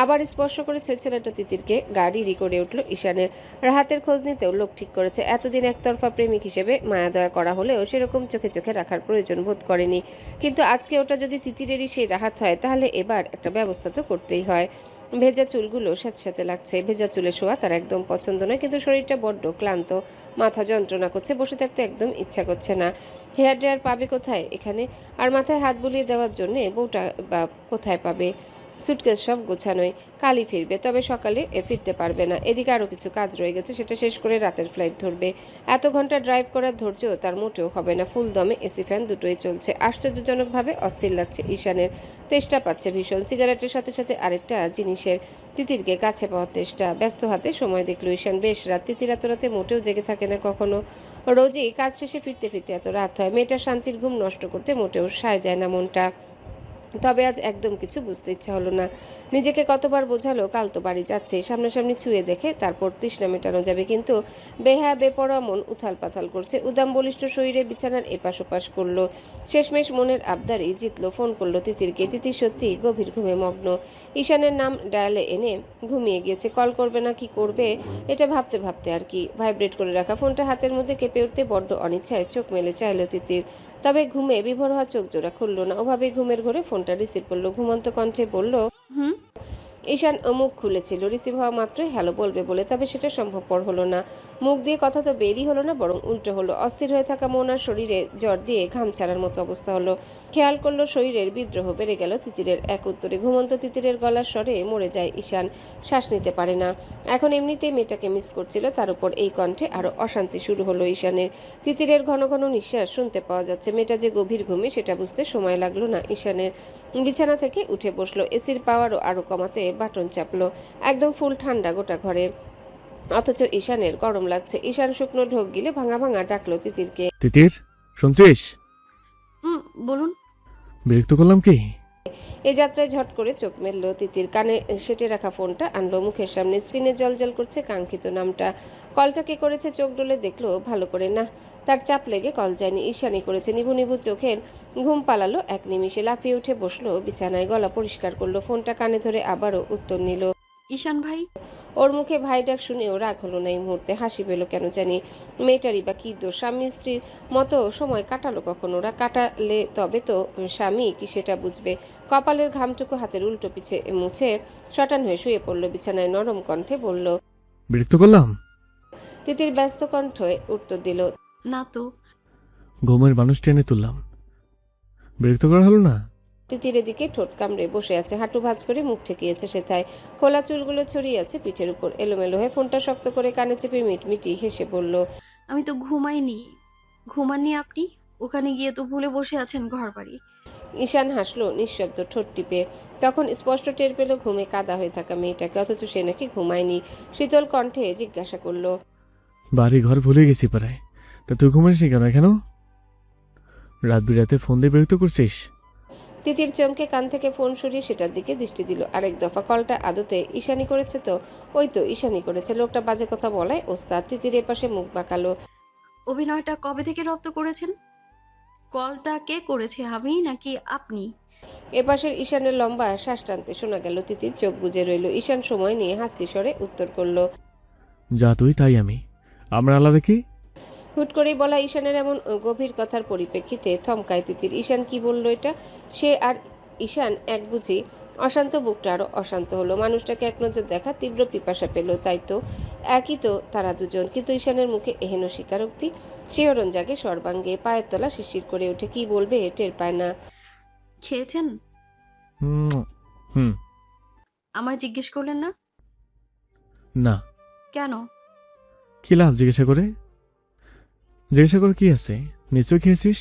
আবার স্পর্শ করেছে ছেলেটা তিতিরকে? গাড়ি করে উঠল ঈশানের। রাহাতের খোঁজ নিতেও লোক ঠিক করেছে। এতদিন একতরফা প্রেমিক হিসেবে মায়া দয়া করা হলেও সেরকম চোখে চোখে রাখার প্রয়োজন বোধ করেনি। কিন্তু আজকে ওটা যদি তিতিরেরই সেই রাহাত হয় তাহলে এবার একটা ব্যবস্থা তো করতেই হয়। ভেজা চুলগুলো স্যাঁতস্যাঁতে লাগছে। ভেজা চুলে শোয়া তার একদম পছন্দ নয়, কিন্তু শরীরটা বড্ড ক্লান্ত। মাথা যন্ত্রণা করছে, বসে থাকতে একদম ইচ্ছা করছে না। হেয়ার ড্রায়ার পাবে কোথায় এখানে? আর মাথায় হাত বুলিয়ে দেওয়ার জন্যে বউটা বা কোথায় পাবে? সুটকেস সব গোছানোই। কালই ফিরবে, তবে সকালে ফিরতে পারবে না। এদিকে আরও কিছু কাজ রয়ে গেছে, সেটা শেষ করে রাতের ফ্লাইট ধরবে। এত ঘন্টা ড্রাইভ করার ধৈর্য তার মোটেও হবে না। ফুল দমে এসি ফ্যান দুটোই চলছে। আশ্চর্যজনকভাবে অস্থির লাগছে ঈশানের। তেষ্টা পাচ্ছে ভীষণ। সিগারেটের সাথে সাথে আরেকটা জিনিসের, তিতিরকে কাছে পাওয়ার তেষ্টা। ব্যস্ত হাতে সময় দেখল ঈশান। বেশ রাত। তিতির এত রাতে মোটেও জেগে থাকে না কখনো। রোজই কাজ শেষে ফিরতে ফিরতে এত রাত হয়। মেয়েটার শান্তির ঘুম নষ্ট করতে মোটেও সায় দেয় না মনটা। তবে আজ একদম কিছু বুঝতে ইচ্ছা হলো না। নিজেকে কতবার বোঝালো কাল তো বাড়ি যাচ্ছে, সামনাসামনি ছুঁয়ে দেখে তারপর তৃষ্ণা মেটানো যাবে। কিন্তু বেহা বেপরোয়া মন উথাল পাথাল করছে। উদাম বলিষ্ঠ শরীরে বিছানার এপাশ ওপাশ করলো। শেষমেশ মনের আবদারই জিতলো। ফোন করলো তিতিরকে। তিতির সত্যি গভীর ঘুমে মগ্ন। ঈশানের নাম ডায়ালে এনে ঘুমিয়ে গিয়েছে। কল করবে না কি করবে এটা ভাবতে ভাবতে আর কি। ভাইব্রেট করে রাখা ফোনটা হাতের মধ্যে কেঁপে উঠতে বড্ড অনিচ্ছায় চোখ মেলে চাইল তিতির। তবে ঘুমে বিভোর হওয়া চোখ জোড়া খুলল না। ওভাবে ঘুমের ঘরে ফোনটা রিসিভ করলো। ঘুমন্ত কণ্ঠে বলল, হুম। ঈশান মুখ খুলেছিল রিসিভ হওয়া মাত্রই হ্যালো বলবে বলে, তবে সেটা সম্ভবপর হলো না। মুখ দিয়ে কথা তো বেরই হলো না, বরং উল্টো হলো। অস্থির হয়ে থাকা মোনার শরীরে জ্বর দিয়ে ঘাম ছাড়ার মতো অবস্থা হলো। খেয়াল করলো শরীরের বিদ্রোহ বেড়ে গেল তিতিরের এক উত্তরে। ঘুমন্ত তিতিরের গলার স্বরে মরে যায় ঈশান, শ্বাস নিতে পারে না। এখন এমনিতেই মেয়েটাকে মিস করছিল, তার উপর এই কণ্ঠে আরো অশান্তি শুরু হলো ঈশানের। তিতিরের ঘন ঘন নিঃশ্বাস শুনতে পাওয়া যাচ্ছে। মেয়েটা যে গভীর ঘুমে সেটা বুঝতে সময় লাগলো না ঈশানের। বিছানা থেকে উঠে বসলো, এসির পাওয়ারও আরো কমাতে বাটন চাপলো। একদম ফুল ঠান্ডা গোটা ঘরে, অথচ ঈশানের গরম লাগছে। ঈশান শুকনো ঢোক গিলে ভাঙা ভাঙা ডাকলো তিতিরকে। তিতির, শুনছিস? বলুন। বিরক্ত করলাম কি? এই যাত্রায় ঝট করে চোখ মেলল তিতির। কানে সেটে রাখা ফোনটা আনলো মুখের সামনে। স্ক্রিনে জলজল করছে কাঙ্ক্ষিত নামটা। কলটা কে করেছে চোখ ডলে দেখলো ভালো করে। না, তার চাপ লেগে কল যায়নি, ঈশানই করেছে। নিভু নিভু চোখের ঘুম পালালো এক নিমিষে। লাফিয়ে উঠে বসলো বিছানায়, গলা পরিষ্কার করলো, ফোনটা কানে ধরে আবারও উত্তর নিল। ঈশান ভাই। ওর মুখে ভাই ডাক শুনেও রাগ হলো না এই মুহূর্তে, হাসি পেল কেন জানি। মেয়েটারই বা কি দোষ? স্বামী স্ত্রীর মতো সময় কাটালো কখন ওরা? কাটালে তবে তো স্বামী কি সেটা বুঝবে। কপালের ঘামটুকু হাতের উল্টো পিছে মুছে শটান হয়ে শুয়ে পড়লো বিছানায়। নরম কণ্ঠে বলল। বিরক্ত করলাম? তিতির ব্যস্ত কণ্ঠে উত্তর দিল। না তো। ঘুমের মানুষ টেনে তুললাম, বিরক্ত করা হলো না? তিতিরের দিকে ঠোঁট কামড়ে বসে আছে, হাঁটু ভাঁজ করে মুখ ঠেকিয়েছে সেথায়। খোলা চুলগুলো ছড়িয়ে আছে পিঠের উপর এলোমেলো হয়ে। ফোনটা শক্ত করে কানে চেপে মিটমিটি হেসে বলল। আমি তো ঘুমাইনি। ঘুমাননি আপনি? ওখানে গিয়ে তো ভুলে বসে আছেন ঘর বাড়ি। ঈশান হাসলো নিঃশব্দ ঠোঁট টিপে। তখন স্পষ্ট টের পেল ঘুমে কাদা হয়ে থাকা মেয়েটাকে, অথচ সে নাকি ঘুমায়নি। শীতল কণ্ঠে জিজ্ঞাসা করলো। বাড়ি ঘর ভুলে গেছি পাড়ায়, তা তুই ঘুমাসনি কেন? কেন রাত বিরাতে ফোন দিয়ে বিরক্ত করছিস? তিতির চমকে কান থেকে ফোন সরিয়ে সেটার দিকে দৃষ্টি দিল আরেক দফা। কলটা আদতে ঈশানি করেছে তো? ওই তো ঈশানি করেছে। লোকটা বাজে কথা বলায় ওস্তাদ। তিতির এপাশে মুখ বাঁকালো। অভিনয়টা কবে থেকে রপ্ত করেছেন? কলটা কে করেছে, আমি নাকি আপনি? এপাশের ঈশানের লম্বা শ্বাস টানতে শোনা গেল। তিতির চোখ বুজে রইল। ঈশান সময় নিয়ে হাসকি স্বরে উত্তর করলো। যা তুই তাই আমি, আমরা আলাদা কি? হুট করেই বলা ঈশানের এমন গভীর কথার পরিপ্রেক্ষিতে থমকায় তিতির। ঈশান কি বলল এটা? সে আর ঈশান এক বুঝি? অশান্ত বুকটা আরো অশান্ত হলো। মানুষটাকে এক নজর দেখা তীব্র পিপাসা পেল, তাই তো? একই তো তারা দুজন, কিন্তু ঈশানের মুখে এহেন স্বীকারোক্তি। শিহরণ জাগে সর্বাঙ্গে, পায়ের তলা শিরশির করে ওঠে। কি বলবে টের পায় না। খেয়েছেন? হুম। আমায় জিজ্ঞেস করলেন না? না। কেন? কি লাভ জিজ্ঞাসা করে? জিজ্ঞাসা করে কি আছে? নিশ্চয় খেয়েছিস।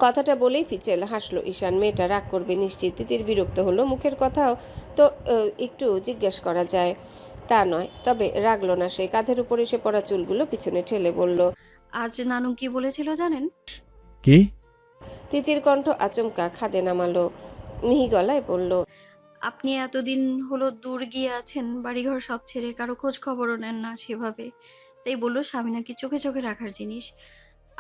কথাটা বলেই ফিচেল হাসলো ঈশান। মেয়েটা রাগ করবে নিশ্চিত। তিতির বিরক্ত হলো। মুখের কথাও তো একটু জিজ্ঞেস করা যায়, তা নয়। তবে রাগলো না সে। কাঁধের উপর এসে পড়া চুলগুলো পিছনে ঠেলে বলল। আজ নানু কি বলেছিল জানেন? কি? তিতির কণ্ঠ আচমকা খাদে নামালো, মিহি গলায় বলল। আপনি এতদিন হলো দূর গিয়ে আছেন, বাড়িঘর সব ছেড়ে, কারো খোঁজ খবরও নেন না সেভাবে। তাই বললো স্বামী নাকি চোখে চোখে রাখার জিনিস।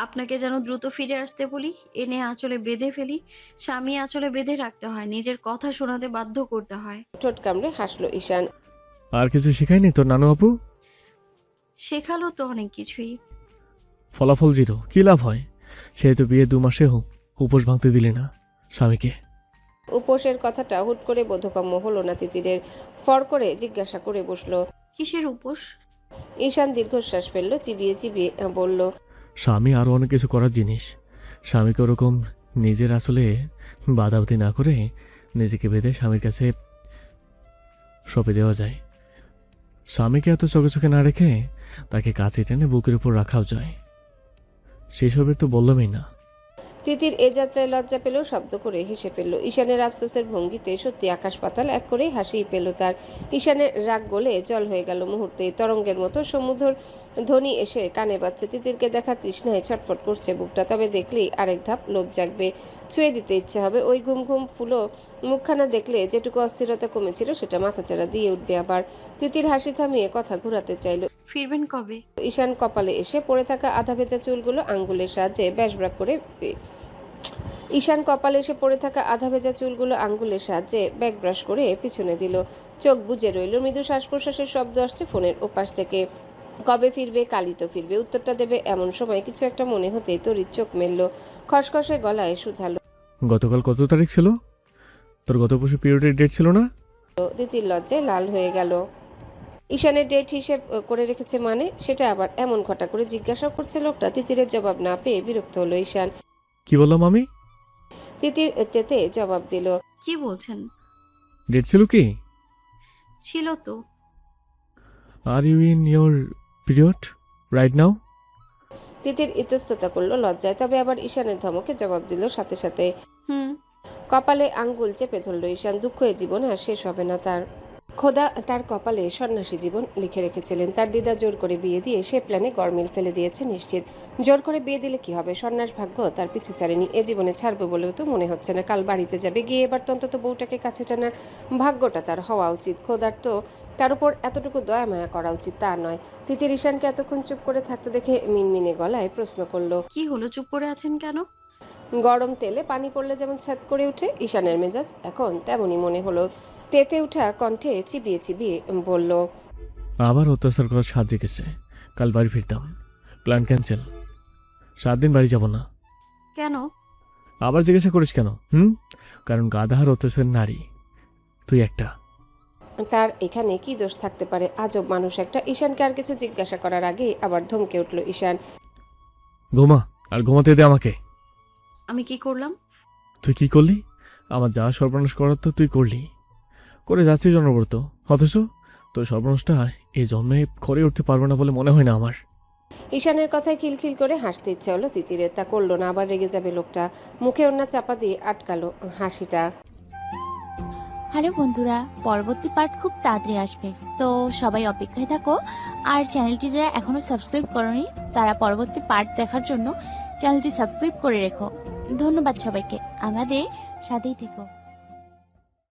আপনাকে যেন দ্রুত ফিরে আসতে বলি, এনে আঁচলে বেঁধে ফেলি। স্বামী আঁচলে বেঁধে রাখতে হয়, নিজের কথা শোনাতে বাধ্য করতে হয়। ঠোঁট কামড়ে হাসলো ঈশান। আর কিছু শেখায়নি তোর নানু আপু? শেখালো তো অনেক কিছুই। ফলাফল জিরো, কি লাভ হয়? সেহেতু বিয়ে 2 মাসে হোক উপোস ভাঙতে দিলি না স্বামীকে। উপোসের কথাটা হুট করে বোধগম্য হলো না তিতিরের। ফর করে জিজ্ঞাসা করে বসলো। কিসের উপোস? ঈশান দীর্ঘশ্বাস ফেললো, চিবিয়ে চিবিয়ে বলল। স্বামী আরো অনেক কিছু করার জিনিস। স্বামীকে ওরকম নিজের আসলে বাধাবাধি না করে নিজেকে বেঁধে স্বামীর কাছে সঁপে দেওয়া যায়। স্বামীকে এত চোখে চোখে না রেখে তাকে কাছে টেনে বুকের উপর রাখাও যায়। সেসবের তো বললামই না। তিতির এ যাত্রায় লজ্জা পেল, শব্দ করে হেসে ফেলল। ঈশানের আফসোসের ভঙ্গিতে সত্যি আকাশ পাতাল এক করেই হাসিই পেল তার। ঈশানের রাগ গলে জল হয়ে গেল মুহূর্তে। তরঙ্গের মতো সমুদ্র ধ্বনি এসে কানে বাজছে। তিতিরকে দেখা তৃষ্ণায় ছটফট করছে বুকটা। তবে দেখলেই আরেক ধাপ লোভ জাগবে, ছুঁয়ে দিতে ইচ্ছে হবে। ওই ঘুম ঘুম ফুলো মুখখানা দেখলে যেটুকু অস্থিরতা কমেছিল সেটা মাথাচাড়া দিয়ে উঠবে আবার। তিতির হাসি থামিয়ে কথা ঘুরাতে চাইল। ফিরবেন কবে? ঈশান কপালে এসে পড়ে থাকা আধা ভেজা চুলগুলো আঙ্গুলের সাহায্যে ব্যাসব্রাক করে ব্যাক ব্রাশ করে পিছনে দিল। চোখ বুজে রইল। মৃদু শ্বাস প্রশ্বাসের শব্দ আসছে ফোনের ওপাশ থেকে। কবে ফিরবে? কালই তো ফিরবে, উত্তরটা দেবে এমন সময় কিছু একটা মনে হতেই তড়িৎ চোখ মেলল। খসখসে গলায় শুধালো। গতকাল কত তারিখ ছিল? তোর গত পরশু পিরিয়ডের ডেট ছিল না? তিতির লজ্জায় লাল হয়ে গেল। ঈশানের ডেট হিসেব করে রেখেছে মানে? সেটা আবার এমন ঘটা করে জিজ্ঞাসা করছে লোকটা। তিতিরের জবাব না পেয়ে বিরক্ত হলো ঈশান। কি বললাম আমি? তিতির তেতে জবাব দিল। কি বলছেন? ডেট ছিল কি? ছিল তো। Are you in your period right now? Titir ইতস্ততা করলো লজ্জায়, তবে আবার ঈশানের ধমকে জবাব দিল সাথে সাথে। হুম। কপালে আঙ্গুল চেপে ধরল ঈশান। দুঃখ এ জীবনে আর শেষ হবে না তার। খোদা তার কপালে সন্ন্যাসী জীবন লিখে রেখেছিলেন। তার দিদা জোর করে বিয়ে দিয়ে সে প্ল্যানে গরমিল ফেলে দিয়েছে নিশ্চিত। জোর করে বিয়ে দিলে কি হবে? সন্ন্যাস ভাগ্য তার পিছু ছাড়েনি। এ জীবনে ছাড়বে বলেও তো মনে হচ্ছে না। কাল বাড়িতে যাবে, গিয়ে এবার অন্তত বউটাকে কাছে টানার ভাগ্যটা তার হওয়া উচিত। খোদার তো তার উপর এতটুকু দয়া মায়া করা উচিত, তা নয়। তিতির ঈশানকে এতক্ষণ চুপ করে থাকতে দেখে মিনমিনে গলায় প্রশ্ন করলো, কি হলো, চুপ করে আছেন কেন? গরম তেলে পানি পড়লে যেমন ছ্যাদ করে ওঠে, ঈশানের মেজাজ এখন তেমনই মনে হলো। তেতে উঠা কণ্ঠে চিবিয়ে চিবিয়ে বলল, আবার অত্যাচার করার স্বাদ জেগেছে। কাল বাড়ি ফিরতাম, প্ল্যান ক্যান্সেল। 7 দিন বাড়ি যাব না। কেন? আবার জিজ্ঞাসা করিস কেন? কারণ গাধার অত্যাচার নারী তুই একটা। তার এখানে কি দোষ থাকতে পারে? আজব মানুষ একটা। ঈশানকে আর কিছু জিজ্ঞাসা করার আগেই আবার ধমকে উঠল ঈশান। ঘুমা, আর ঘুমাতে দে আমাকে। আমি কি করলাম? তুই কি করলি? আমার যা সর্বনাশ করার তো তুই করলি, করে যাচ্ছিস জনব্রত। অথচ তোর সর্বনাশটা এই জন্মে করে উঠতে পারবো না বলে মনে হয় না আমার। ঈশানের কথায় খিলখিল করে হাসতে ইচ্ছে হলো তিতিরের। তা করলো না, আবার রেগে যাবে লোকটা। মুখে ওড়না চাপা দিয়ে আটকালো হাসিটা। হ্যালো বন্ধুরা, পরবর্তী পার্ট খুব তাড়াতাড়ি আসবে, তো সবাই অপেক্ষায় থাকো। আর চ্যানেলটি যারা এখনো সাবস্ক্রাইব করোনি তারা পরবর্তী পার্ট দেখার জন্য চ্যানেলটি সাবস্ক্রাইব করে রেখো। ধন্যবাদ সবাইকে, আমাদের সাথেই থেকো।